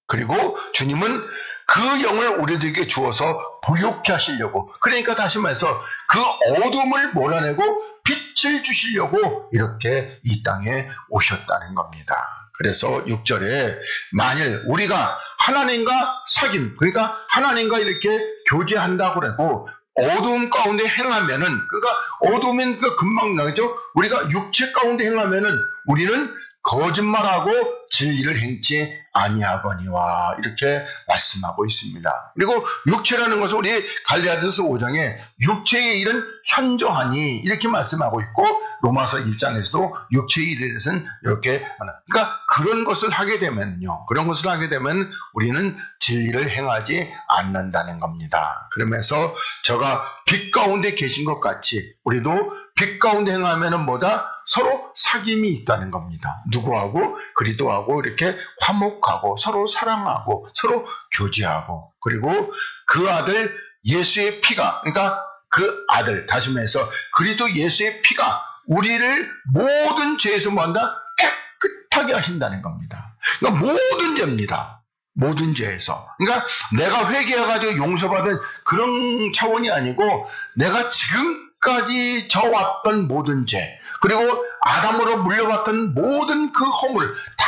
그리고 주님은 그 영을 우리들에게 주어서 부욕해 하시려고, 그러니까 다시 말해서 그 어둠을 몰아내고 빛을 주시려고 이렇게 이 땅에 오셨다는 겁니다. 그래서 6절에 만일 우리가 하나님과 사귐, 그러니까 하나님과 이렇게 교제한다고 그러고 어두움 가운데 행하면은, 그러니까 어두움은 금방 나죠. 우리가 육체 가운데 행하면은 우리는 거짓말하고 진리를 행치 아니하거니와 이렇게 말씀하고 있습니다. 그리고 육체라는 것은 우리 갈라디아서 5장에 육체의 일은 현저하니 이렇게 말씀하고 있고, 로마서 1장에서도 육체의 일에 대해서는 이렇게, 그러니까 그런 것을 하게 되면요, 그런 것을 하게 되면 우리는 진리를 행하지 않는다는 겁니다. 그러면서 저가 빛 가운데 계신 것 같이 우리도 빛 가운데 행하면은 뭐다? 서로 사귐이 있다는 겁니다. 누구하고? 그리스도하고 이렇게 화목하고 서로 사랑하고 서로 교제하고, 그리고 그 아들 예수의 피가, 그러니까 그 아들, 다시 말해서 그리스도 예수의 피가 우리를 모든 죄에서 뭐한다? 깨끗하게 하신다는 겁니다. 그러니까 모든 죄입니다. 모든 죄에서. 그러니까 내가 회개해가지고 용서받은 그런 차원이 아니고, 내가 지금까지 져왔던 모든 죄, 그리고 아담으로 물려받던 모든 그 허물 다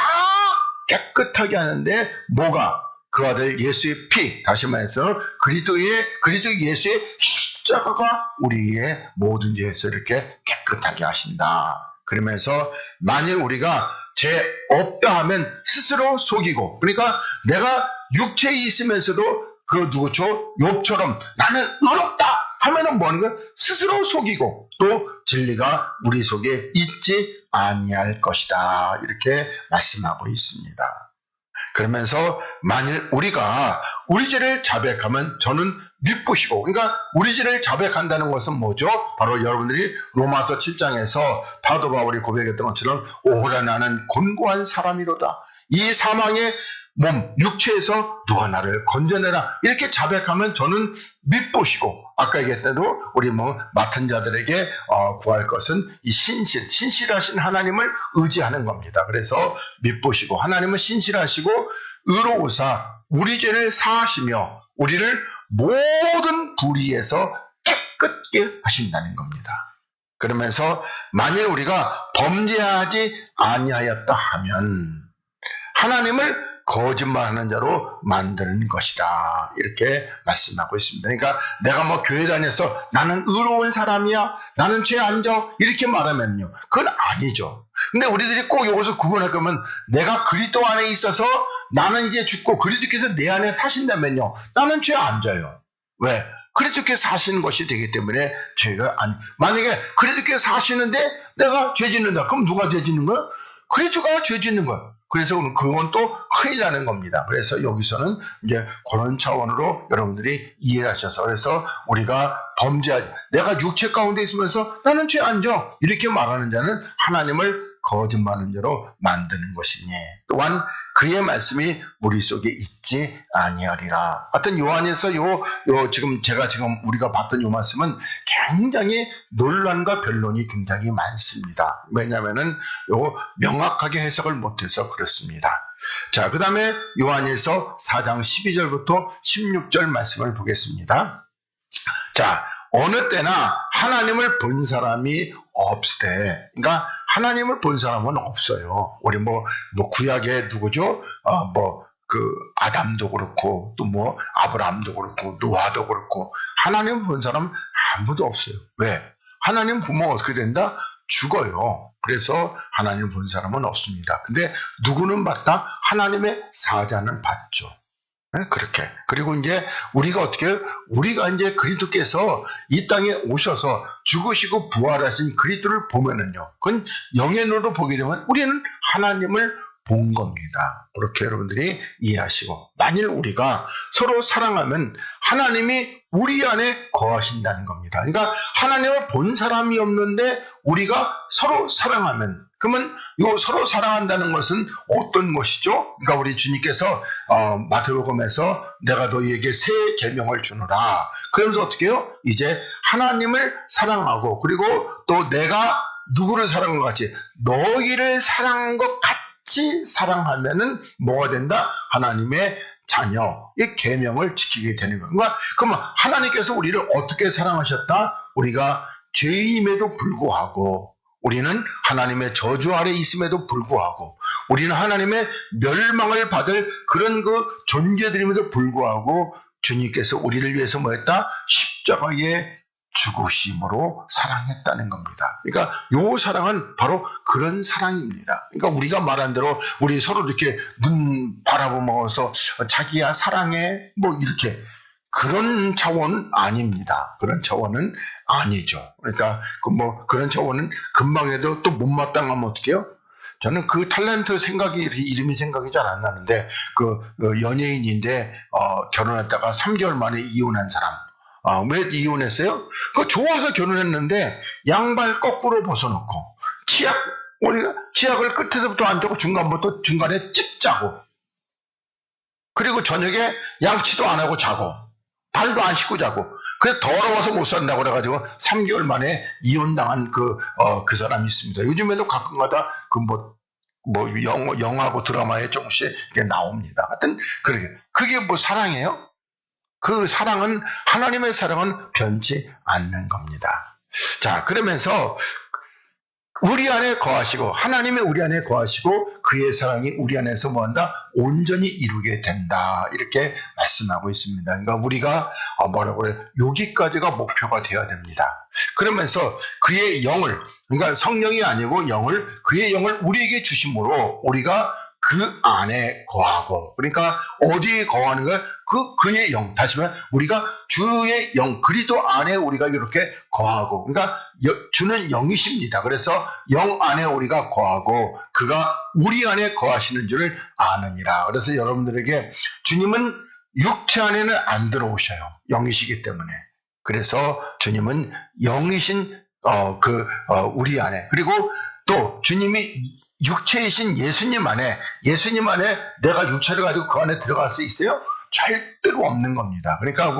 깨끗하게 하는데, 뭐가? 그 아들 예수의 피, 다시 말해서 그리스도 예수의 십자가가 우리의 모든 죄에서 이렇게 깨끗하게 하신다. 그러면서 만일 우리가 죄 없다 하면 스스로 속이고, 그러니까 내가 육체에 있으면서도 그 누구죠? 욥처럼 나는 의롭다 하면은 뭐하는 거야? 스스로 속이고 또 진리가 우리 속에 있지 아니할 것이다. 이렇게 말씀하고 있습니다. 그러면서 만일 우리가 우리 죄를 자백하면 저는 미쁘시고, 그러니까 우리 죄를 자백한다는 것은 뭐죠? 바로 여러분들이 로마서 7장에서 사도 바울이 고백했던 것처럼 오호라 나는 곤고한 사람이로다. 이 사망의 몸, 육체에서 누가 나를 건져내라. 이렇게 자백하면 저는 미쁘시고, 아까 얘기했던 대로 우리 맡은 자들에게 구할 것은 이 신실하신 하나님을 의지하는 겁니다. 그래서 미쁘시고, 하나님은 신실하시고 의로우사 우리 죄를 사하시며 우리를 모든 불의에서 깨끗게 하신다는 겁니다. 그러면서 만일 우리가 범죄하지 아니하였다 하면 하나님을 거짓말하는 자로 만드는 것이다. 이렇게 말씀하고 있습니다. 그러니까 내가 교회 다녀서 나는 의로운 사람이야, 나는 죄 안 져, 이렇게 말하면요, 그건 아니죠. 근데 우리들이 꼭 이것을 구분할 거면, 내가 그리스도 안에 있어서 나는 이제 죽고 그리스도께서 내 안에 사신다면요, 나는 죄 안 져요. 왜? 그리스도께서 사시는 것이 되기 때문에 죄가 아니. 만약에 그리스도께서 사시는데 내가 죄 짓는다, 그럼 누가 죄 짓는 거야? 그리스도가 죄 짓는 거야. 그래서 그건 또 큰일 나는 겁니다. 그래서 여기서는 이제 그런 차원으로 여러분들이 이해를 하셔서, 그래서 우리가 범죄하지, 내가 육체 가운데 있으면서 나는 죄 안 져, 이렇게 말하는 자는 하나님을 거짓말하는 자로 만드는 것이니 또한 그의 말씀이 우리 속에 있지 아니하리라. 하여튼 요한에서 지금 우리가 봤던 요 말씀은 굉장히 논란과 변론이 굉장히 많습니다. 왜냐하면은 명확하게 해석을 못해서 그렇습니다. 자, 그 다음에 요한에서 4장 12절부터 16절 말씀을 보겠습니다. 자, 어느 때나 하나님을 본 사람이 없대. 그러니까 하나님을 본 사람은 없어요. 우리 뭐 구약에 누구죠? 아담도 그렇고 또 뭐 아브라함도 그렇고 노아도 그렇고 하나님을 본 사람 아무도 없어요. 왜? 하나님 보면 어떻게 된다? 죽어요. 그래서 하나님을 본 사람은 없습니다. 근데 누구는 봤다? 하나님의 사자는 봤죠. 네? 그렇게. 그리고 이제 우리가 우리가 이제 그리스도께서 이 땅에 오셔서 죽으시고 부활하신 그리스도를 보면은요. 그건 영의 눈으로 보게 되면 우리는 하나님을 본 겁니다. 그렇게 여러분들이 이해하시고, 만일 우리가 서로 사랑하면 하나님이 우리 안에 거하신다는 겁니다. 그러니까 하나님을 본 사람이 없는데 우리가 서로 사랑하면, 그러면 이 서로 사랑한다는 것은 어떤 것이죠? 그러니까 우리 주님께서 마태복음에서 내가 너희에게 새 계명을 주노라. 그러면서 어떻게 해요? 이제 하나님을 사랑하고, 그리고 또 내가 누구를 사랑한 것 같이 너희를 사랑한 것 같이 사랑하면은 뭐가 된다? 하나님의 자녀의 계명을 지키게 되는 거예요. 그러면 하나님께서 우리를 어떻게 사랑하셨다? 우리가 죄인임에도 불구하고, 우리는 하나님의 저주 아래 있음에도 불구하고, 우리는 하나님의 멸망을 받을 그런 그 존재들임에도 불구하고 주님께서 우리를 위해서 뭐 했다? 십자가에 죽으심으로 사랑했다는 겁니다. 그러니까 이 사랑은 바로 그런 사랑입니다. 그러니까 우리가 말한 대로 우리 서로 이렇게 눈 바라보면서 자기야 사랑해 뭐 이렇게 그런 차원은 아닙니다. 그런 차원은 아니죠. 그러니까 그런 차원은 금방 해도 또 못마땅하면 어떡해요? 저는 그 탤런트 이름이 생각이 잘 안 나는데 그 연예인인데 결혼했다가 3개월 만에 이혼한 사람. 왜 이혼했어요? 좋아서 결혼했는데 양발 거꾸로 벗어놓고 치약을 끝에서부터 안 짜고 중간에 찍 짜고, 그리고 저녁에 양치도 안 하고 자고 발도 안 씻고 자고, 그래서 더러워서 못 산다고 그래가지고 3개월 만에 이혼당한 그 사람이 있습니다. 요즘에도 가끔가다 영화고 드라마에 조금씩 이렇게 나옵니다. 하여튼 그게 뭐 사랑이에요? 그 사랑은, 하나님의 사랑은 변치 않는 겁니다. 자, 그러면서 우리 안에 거하시고, 하나님이 우리 안에 거하시고 그의 사랑이 우리 안에서 뭐한다? 온전히 이루게 된다. 이렇게 말씀하고 있습니다. 그러니까 우리가 여기까지가 목표가 되어야 됩니다. 그러면서 그의 영을, 그러니까 성령이 아니고 그의 영을 우리에게 주심으로 우리가 그 안에 거하고, 그러니까 어디에 거하는 거야? 그의 영, 다시 말하면 우리가 주의 영, 그리스도 안에 우리가 이렇게 거하고, 그러니까 주는 영이십니다. 그래서 영 안에 우리가 거하고 그가 우리 안에 거하시는 줄을 아느니라. 그래서 여러분들에게 주님은 육체 안에는 안 들어오셔요. 영이시기 때문에. 그래서 주님은 영이신 우리 안에, 그리고 또 주님이 육체이신 예수님 안에 내가 육체를 가지고 그 안에 들어갈 수 있어요? 절대로 없는 겁니다. 그러니까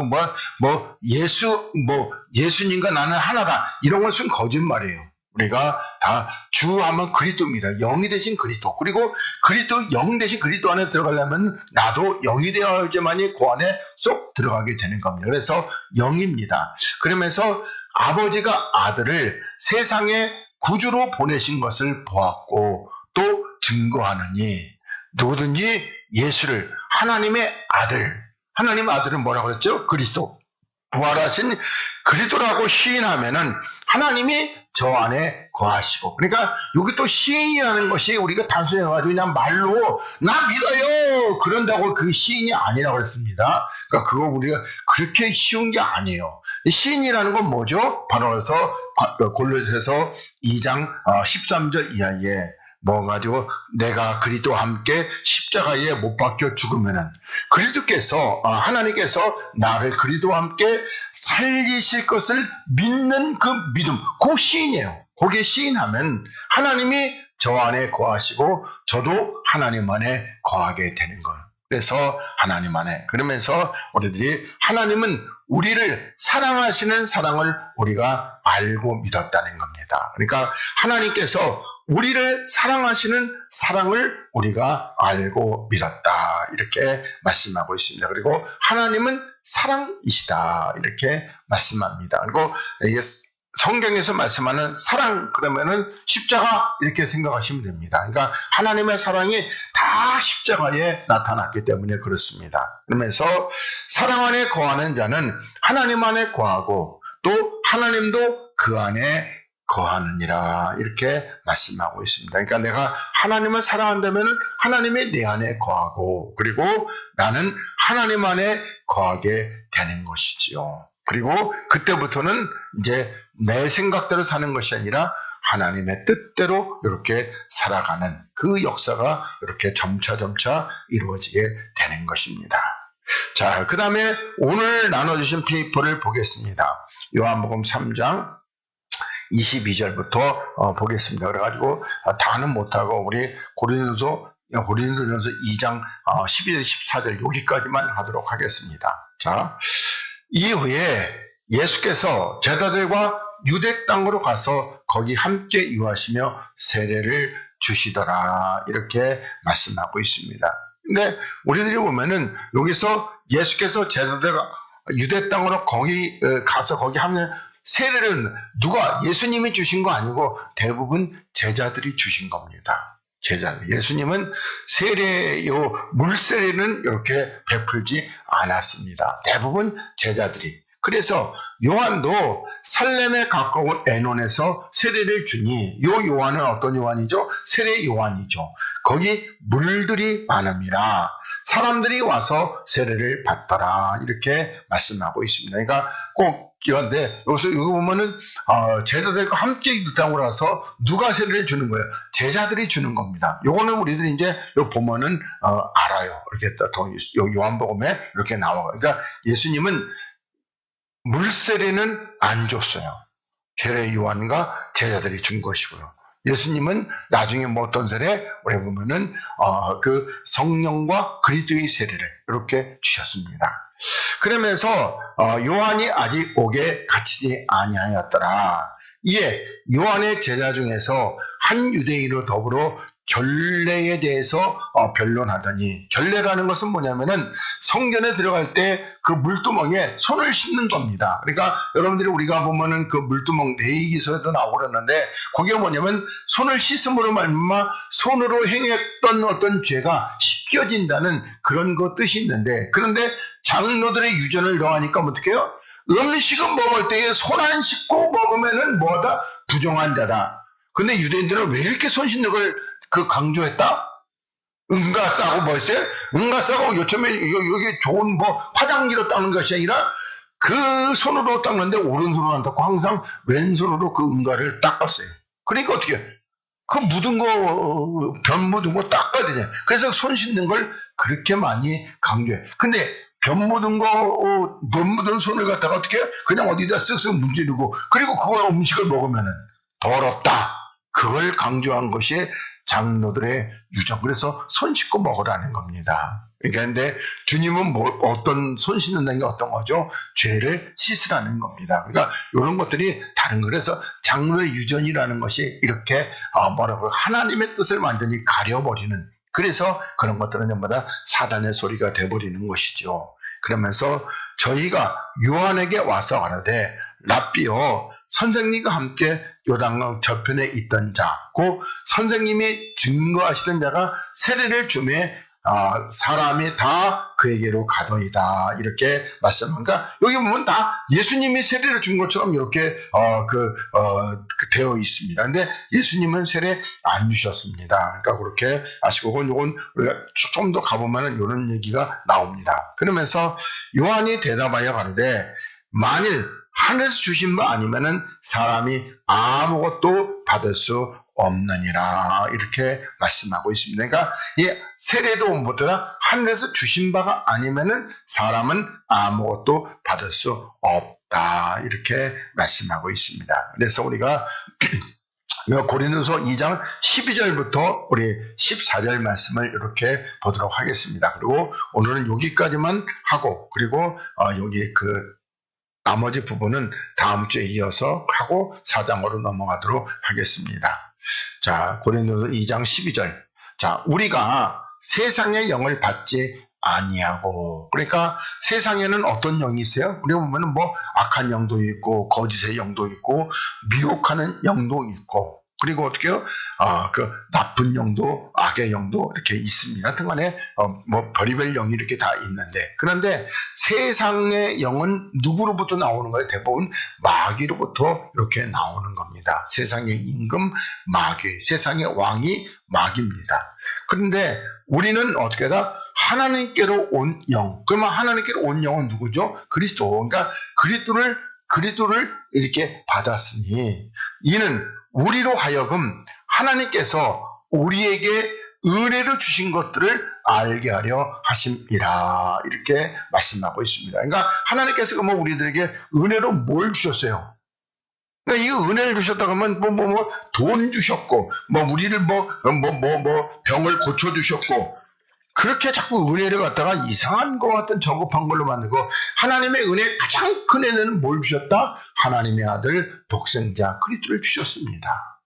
예수님과 나는 하나다 이런 것은 거짓말이에요. 우리가 다 주하면 그리스도입니다. 영이 되신 그리스도. 그리고 영 되신 그리스도 안에 들어가려면 나도 영이 되어야지만이 그 안에 쏙 들어가게 되는 겁니다. 그래서 영입니다. 그러면서 아버지가 아들을 세상에 구주로 보내신 것을 보았고 또 증거하느니, 누구든지 예수를 하나님의 아들은 뭐라고 그랬죠? 그리스도, 부활하신 그리스도라고 시인하면은 하나님이 저 안에 거하시고, 그러니까 여기 또 시인이라는 것이 우리가 단순히 가지고 그냥 말로 나 믿어요 그런다고 그 시인이 아니라고 그랬습니다. 그러니까 그거 우리가 그렇게 쉬운 게 아니에요. 시인이라는 건 뭐죠? 바로 그래서 골로새서 2장 13절 이하에 가지고 내가 그리스도와 함께 십자가에 못 박혀 죽으면은 하나님께서 나를 그리스도와 함께 살리실 것을 믿는 그 믿음, 그 시인이에요. 거기에 시인하면 하나님이 저 안에 거하시고 저도 하나님 안에 거하게 되는 거예요. 그래서 하나님 안에, 그러면서 우리들이 하나님은 우리를 사랑하시는 사랑을 우리가 알고 믿었다는 겁니다. 그러니까 하나님께서 우리를 사랑하시는 사랑을 우리가 알고 믿었다, 이렇게 말씀하고 있습니다. 그리고 하나님은 사랑이시다, 이렇게 말씀합니다. 그리고 성경에서 말씀하는 사랑, 그러면은 십자가, 이렇게 생각하시면 됩니다. 그러니까 하나님의 사랑이 다 십자가에 나타났기 때문에 그렇습니다. 그러면서 사랑 안에 거하는 자는 하나님 안에 거하고 또 하나님도 그 안에 거하느니라, 이렇게 말씀하고 있습니다. 그러니까 내가 하나님을 사랑한다면 하나님이 내 안에 거하고, 그리고 나는 하나님 안에 거하게 되는 것이지요. 그리고 그때부터는 이제 내 생각대로 사는 것이 아니라 하나님의 뜻대로 이렇게 살아가는 그 역사가 이렇게 점차 이루어지게 되는 것입니다. 자, 그 다음에 오늘 나눠주신 페이퍼를 보겠습니다. 요한복음 3장 22절부터 보겠습니다. 그래가지고 다는 못하고 우리 고린도전서 2장 12절 14절 여기까지만 하도록 하겠습니다. 자, 이후에 예수께서 제자들과 유대 땅으로 가서 거기 함께 유하시며 세례를 주시더라, 이렇게 말씀하고 있습니다. 근데 우리들이 보면은 여기서 예수께서 제자들과 유대 땅으로 거기 가서 거기 하면 세례를 누가, 예수님이 주신 거 아니고 대부분 제자들이 주신 겁니다. 제자들. 예수님은 물세례는 이렇게 베풀지 않았습니다. 대부분 제자들이. 그래서 요한도 살렘에 가까운 에논에서 세례를 주니, 요 요한은 어떤 요한이죠? 세례 요한이죠. 거기 물들이 많음이라 사람들이 와서 세례를 받더라, 이렇게 말씀하고 있습니다. 그러니까 꼭 기억하는데, 여기서 이거 보면은 제자들과 함께 이 땅으로 와서 누가 세례를 주는 거예요? 제자들이 주는 겁니다. 요거는 우리들이 이제 요 보면은 알아요. 이렇게 요한복음에 이렇게 나와요. 그러니까 예수님은 물세례는 안 줬어요. 세례 요한과 제자들이 준 것이고요. 예수님은 나중에 뭐 어떤 세례? 우리 보면은 그 성령과 그리스도의 세례를 이렇게 주셨습니다. 그러면서 요한이 아직 옥에 갇히지 아니하였더라. 이에 요한의 제자 중에서 한 유대인으로 더불어 결례에 대해서 변론하더니, 결례라는 것은 뭐냐면은 성전에 들어갈 때 그 물두멍에 손을 씻는 겁니다. 그러니까 여러분들이 우리가 보면은 그 물두멍 레위기서에도 나오고 그러는데, 거기가 뭐냐면 손을 씻음으로 말미암아 손으로 행했던 어떤 죄가 씻겨진다는 그런 거 뜻이 있는데, 그런데 장로들의 유전을 정하니까 어떻게 해요? 음식을 먹을 때에 손 안 씻고 먹으면은 뭐다? 부정한 자다. 근데 유대인들은 왜 이렇게 손 씻는 걸 강조했다? 은가 싸고 뭐였어요? 은가 싸고 요즘에 여기 좋은 화장지로 닦는 것이 아니라 그 손으로 닦는데 오른손으로 안 닦고 항상 왼손으로 그 은가를 닦았어요. 그러니까 어떻게 해요? 그 묻은 거, 변 묻은 거 닦아야 되냐. 그래서 손 씻는 걸 그렇게 많이 강조해. 근데 변 묻은 손을 갖다가 어떻게 해요? 그냥 어디다 쓱쓱 문지르고, 그리고 그걸 음식을 먹으면은 더럽다. 그걸 강조한 것이 장로들의 유전. 그래서 손 씻고 먹으라는 겁니다. 그러니까 근데 주님은 어떤 손 씻는다는 게 어떤 거죠? 죄를 씻으라는 겁니다. 그러니까 이런 것들이 다른 거. 그래서 장로의 유전이라는 것이 이렇게 하나님의 뜻을 완전히 가려버리는, 그래서 그런 것들은 전부 다 사단의 소리가 돼버리는 것이죠. 그러면서 저희가 요한에게 와서 가라되, 랍비여, 선생님과 함께 요단강 저편에 있던 자, 그 선생님이 증거하시던 자가 세례를 주매 사람이 다 그에게로 가더이다, 이렇게 말씀합니다. 여기 보면 다 예수님이 세례를 준 것처럼 이렇게 되어 있습니다. 근데 예수님은 세례 안 주셨습니다. 그러니까 그렇게 아시고, 이건 우리가 좀 더 가보면 이런 얘기가 나옵니다. 그러면서 요한이 대답하여 가로되, 만일 하늘에서 주신 바 아니면은 사람이 아무것도 받을 수 없느니라, 이렇게 말씀하고 있습니다. 그러니까 이 세례도 뭐더라? 하늘에서 주신 바가 아니면은 사람은 아무것도 받을 수 없다, 이렇게 말씀하고 있습니다. 그래서 우리가 고린도서 2장 12절부터 우리 14절 말씀을 이렇게 보도록 하겠습니다. 그리고 오늘은 여기까지만 하고, 그리고 여기 나머지 부분은 다음 주에 이어서 하고 4장으로 넘어가도록 하겠습니다. 자, 고린도서 2장 12절. 자, 우리가 세상의 영을 받지 아니하고, 그러니까 세상에는 어떤 영이 있어요? 우리가 보면은 악한 영도 있고 거짓의 영도 있고 미혹하는 영도 있고, 그리고 어떻게요? 나쁜 영도 악의 영도 이렇게 있습니다. 하여튼간에 별의별 영이 이렇게 다 있는데, 그런데 세상의 영은 누구로부터 나오는 거예요? 대부분 마귀로부터 이렇게 나오는 겁니다. 세상의 임금 마귀, 세상의 왕이 마귀입니다. 그런데 우리는 어떻게 하다? 하나님께로 온 영. 그러면 하나님께로 온 영은 누구죠? 그리스도. 그러니까 그리스도를 이렇게 받았으니 이는 우리로 하여금 하나님께서 우리에게 은혜를 주신 것들을 알게 하려 하심이라, 이렇게 말씀하고 있습니다. 그러니까 하나님께서 우리들에게 은혜로 뭘 주셨어요? 그러니까 이 은혜를 주셨다고 하면 돈 주셨고, 우리를 병을 고쳐 주셨고, 그렇게 자꾸 은혜를 갖다가 이상한 것 같은 저급한 걸로 만들고, 하나님의 은혜 가장 큰 은혜는 뭘 주셨다? 하나님의 아들 독생자 그리스도를 주셨습니다.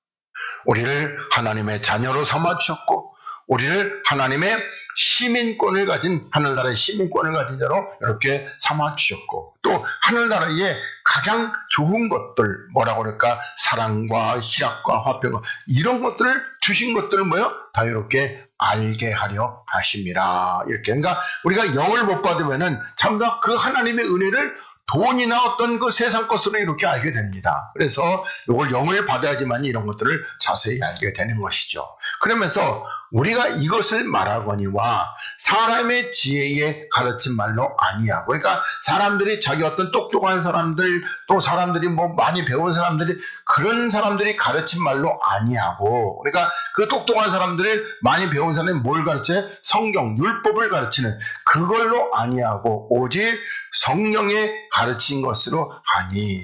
우리를 하나님의 자녀로 삼아 주셨고, 우리를 하나님의 시민권을 가진, 하늘나라의 시민권을 가진 자로 이렇게 삼아 주셨고, 또 하늘나라의 가장 좋은 것들, 뭐라고 그럴까? 사랑과 희락과 화평과 이런 것들을 주신 것들을 다 이렇게 알게 하려 하심이라, 이렇게. 그러니까 우리가 영을 못 받으면은 참다 그 하나님의 은혜를 돈이나 어떤 그 세상 것으로 이렇게 알게 됩니다. 그래서 이걸 영을 받아야지만 이런 것들을 자세히 알게 되는 것이죠. 그러면서 우리가 이것을 말하거니와 사람의 지혜에 가르친 말로 아니하고, 그러니까 사람들이 자기 어떤 똑똑한 사람들, 또 사람들이 많이 배운 사람들이, 그런 사람들이 가르친 말로 아니하고, 그러니까 그 똑똑한 사람들을, 많이 배운 사람이 뭘 가르쳐요? 성경, 율법을 가르치는 그걸로 아니하고 오직 성령의 가르친 것으로 하니,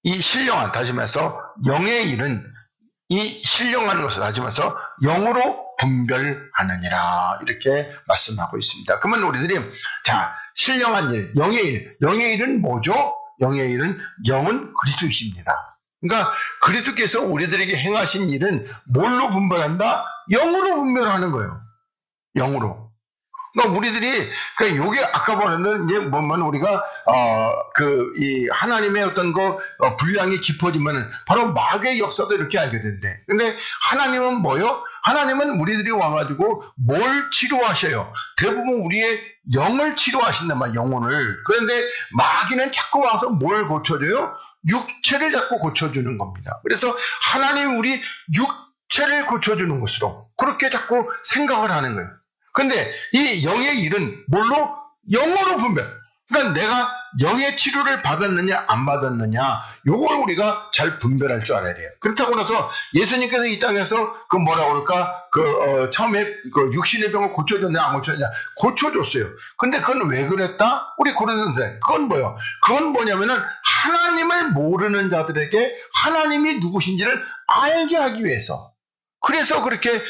이 신령한, 다시 말해서 영의 일은 이 신령한 것을 하시면서 영으로 분별하느니라, 이렇게 말씀하고 있습니다. 그러면 우리들이 신령한 일, 영의 일은 뭐죠? 영의 일은 영은 그리스도이십니다. 그러니까 그리스도께서 우리들에게 행하신 일은 뭘로 분별한다? 영으로 분별하는 거예요. 영으로. 그러니까 우리들이, 요게 아까 보는 이제 보면 우리가, 이 하나님의 어떤 분량이 깊어지면 바로 마귀의 역사도 이렇게 알게 된대. 근데 하나님은 뭐요? 하나님은 우리들이 와가지고 뭘 치료하셔요? 대부분 우리의 영을 치료하신단 말이에요, 영혼을. 그런데 마귀는 자꾸 와서 뭘 고쳐줘요? 육체를 자꾸 고쳐주는 겁니다. 그래서 하나님 우리 육체를 고쳐주는 것으로 그렇게 자꾸 생각을 하는 거예요. 근데 이 영의 일은 뭘로? 영으로 분별. 그러니까 내가 영의 치료를 받았느냐 안 받았느냐, 요걸 우리가 잘 분별할 줄 알아야 돼요. 그렇다고 나서 예수님께서 이 땅에서 뭐라고 그럴까? 처음에 육신의 병을 고쳐줬냐 안 고쳐줬냐? 고쳐줬어요. 근데 그건 왜 그랬다? 우리 고린도서에 그건 뭐예요? 그건 뭐냐면은 하나님을 모르는 자들에게 하나님이 누구신지를 알게 하기 위해서. 그래서 그렇게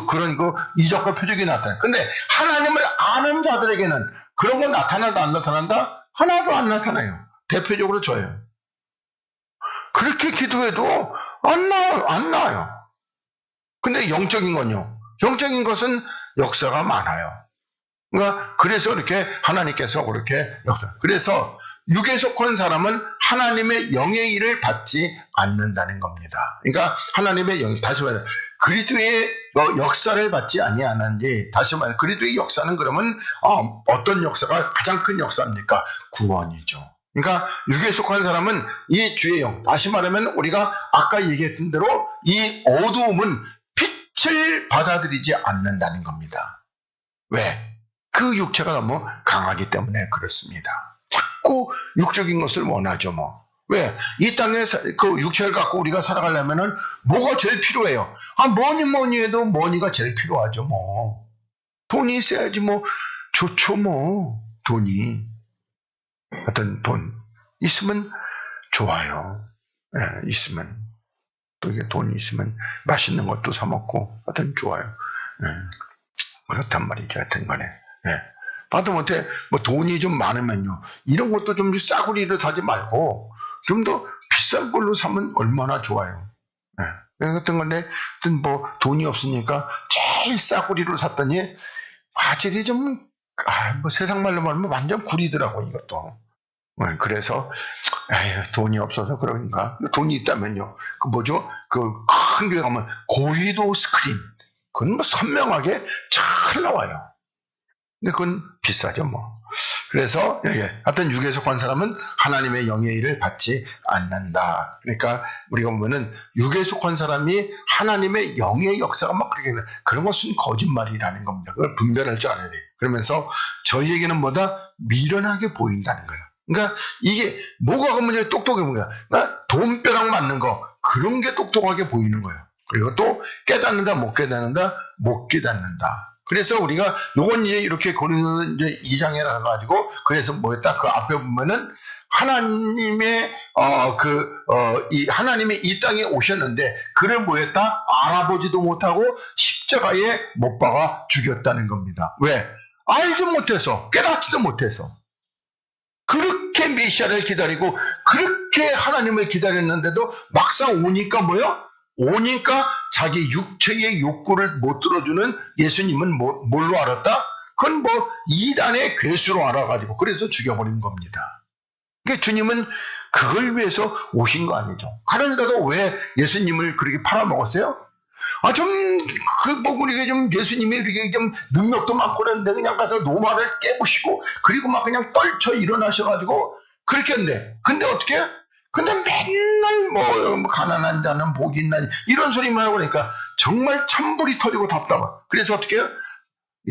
그런 이적과 표적이 나타나요. 근데 하나님을 아는 자들에게는 그런 거 나타난다 안 나타난다? 하나도 안 나타나요. 대표적으로 저예요. 그렇게 기도해도 안 나와요. 근데 영적인 건요. 영적인 것은 역사가 많아요. 그러니까 그래서 이렇게 하나님께서 그렇게 역사. 그래서 육에 속한 사람은 하나님의 영의 일을 받지 않는다는 겁니다. 그러니까 하나님의 영, 다시 말해 그리스도의 역사를 받지 아니하는지, 다시 말해 그리스도의 역사는 그러면 어떤 역사가 가장 큰 역사입니까? 구원이죠. 그러니까 육에 속한 사람은 이 주의 영, 다시 말하면 우리가 아까 얘기했던 대로 이 어두움은 빛을 받아들이지 않는다는 겁니다. 왜? 그 육체가 너무 강하기 때문에 그렇습니다. 자꾸 육적인 것을 원하죠, 왜? 이 땅에 그 육체를 갖고 우리가 살아가려면은 뭐가 제일 필요해요? 뭐니 해도 머니가 제일 필요하죠, 돈이 있어야지 좋죠, 돈이. 하여튼 돈 있으면 좋아요. 있으면. 또 이게 돈이 있으면 맛있는 것도 사 먹고 하여튼 좋아요. 그렇단 말이죠. 하여튼 간에. 하다못해 뭐 돈이 좀 많으면요. 이런 것도 좀 싸구리를 사지 말고 좀 더 비싼 걸로 사면 얼마나 좋아요. 같은 건데, 하여튼 뭐 돈이 없으니까 제일 싸구리로 샀더니 화질이 좀, 뭐 세상 말로 말하면 완전 구리더라고, 이것도. 그래서, 돈이 없어서 그런가. 돈이 있다면요. 그 뭐죠? 그 큰 교회 가면 고위도 스크린. 그건 뭐 선명하게 잘 나와요. 근데 그건 비싸죠, 뭐. 그래서, 하여튼 육에 속한 사람은 하나님의 영의 일을 받지 않는다. 그러니까 우리가 보면은 육에 속한 사람이 하나님의 영의 역사가 막 그렇게, 그런 것은 거짓말이라는 겁니다. 그걸 분별할 줄 알아야 돼요. 그러면서 저희에게는 뭐다? 미련하게 보인다는 거예요. 그러니까 이게 뭐가 그러면 똑똑해 보이는 거야. 그러니까 돈벼락 맞는 거, 그런 게 똑똑하게 보이는 거예요. 그리고 또 깨닫는다, 못 깨닫는다, 못 깨닫는다. 그래서 우리가 요건 이제 이렇게 고린도 이제 2장에 나가지고 그래서 뭐였다? 그 앞에 보면은 하나님의 하나님이 이 땅에 오셨는데 그를 뭐였다? 알아보지도 못하고 십자가에 못 박아 죽였다는 겁니다. 왜? 알지 못해서, 깨닫지도 못해서. 그렇게 메시아를 기다리고 그렇게 하나님을 기다렸는데도 막상 오니까 뭐요? 오니까 자기 육체의 욕구를 못 들어주는 예수님은 뭘로 알았다? 그건 뭐 이단의 괴수로 알아가지고 그래서 죽여버린 겁니다. 그러니까 주님은 그걸 위해서 오신 거 아니죠. 그런데도 왜 예수님을 그렇게 팔아먹었어요? 우리가 좀 예수님이 이렇게 좀 능력도 많고 그런데 그냥 가서 로마를 깨부시고 그리고 막 그냥 떨쳐 일어나셔가지고 그렇게 했는데 근데 어떻게? 근데 맨날 뭐 가난한 자는 복이 있나니 이런 소리만 하고 그러니까 정말 천불이 터지고 답답해. 그래서 어떻게 해요?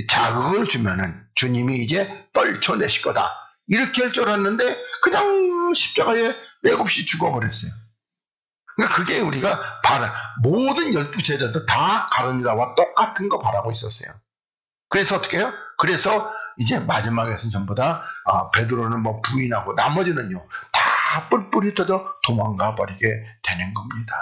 자극을 주면은 주님이 이제 떨쳐내실 거다. 이렇게 할 줄 알았는데 그냥 십자가에 맥없이 죽어버렸어요. 그러니까 그게 우리가 모든 12제자도 다 가룟 유다와 똑같은 거 바라고 있었어요. 그래서 어떻게 해요? 그래서 이제 마지막에서는 전부 다 베드로는 뭐 부인하고 나머지는요 다 뿔뿔이 뜯어 도망가 버리게 되는 겁니다.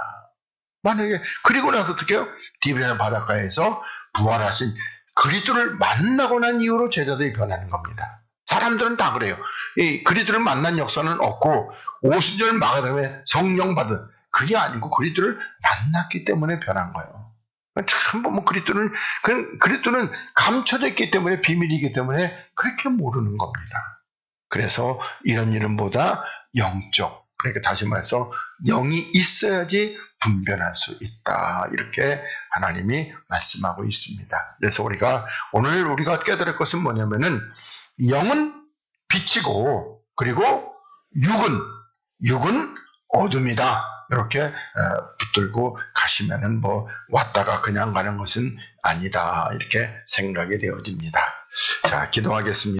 만약에 그리고 나서 어떻게 해요? 디베냐 바닷가에서 부활하신 그리스도를 만나고 난 이후로 제자들이 변하는 겁니다. 사람들은 다 그래요. 이 그리스도를 만난 역사는 없고 오순절 마가다임에 성령 받은 그게 아니고 그리스도를 만났기 때문에 변한 거예요. 참 보면 그리스도는 감춰져 있기 때문에 비밀이기 때문에 그렇게 모르는 겁니다. 그래서 이런 일은 뭐다? 영적. 그러니까 다시 말해서 영이 있어야지 분별할 수 있다. 이렇게 하나님이 말씀하고 있습니다. 그래서 오늘 우리가 깨달을 것은 뭐냐면은 영은 빛이고 그리고 육은 어둠이다. 이렇게 붙들고 가시면은 뭐 왔다가 그냥 가는 것은 아니다. 이렇게 생각이 되어집니다. 자, 기도하겠습니다.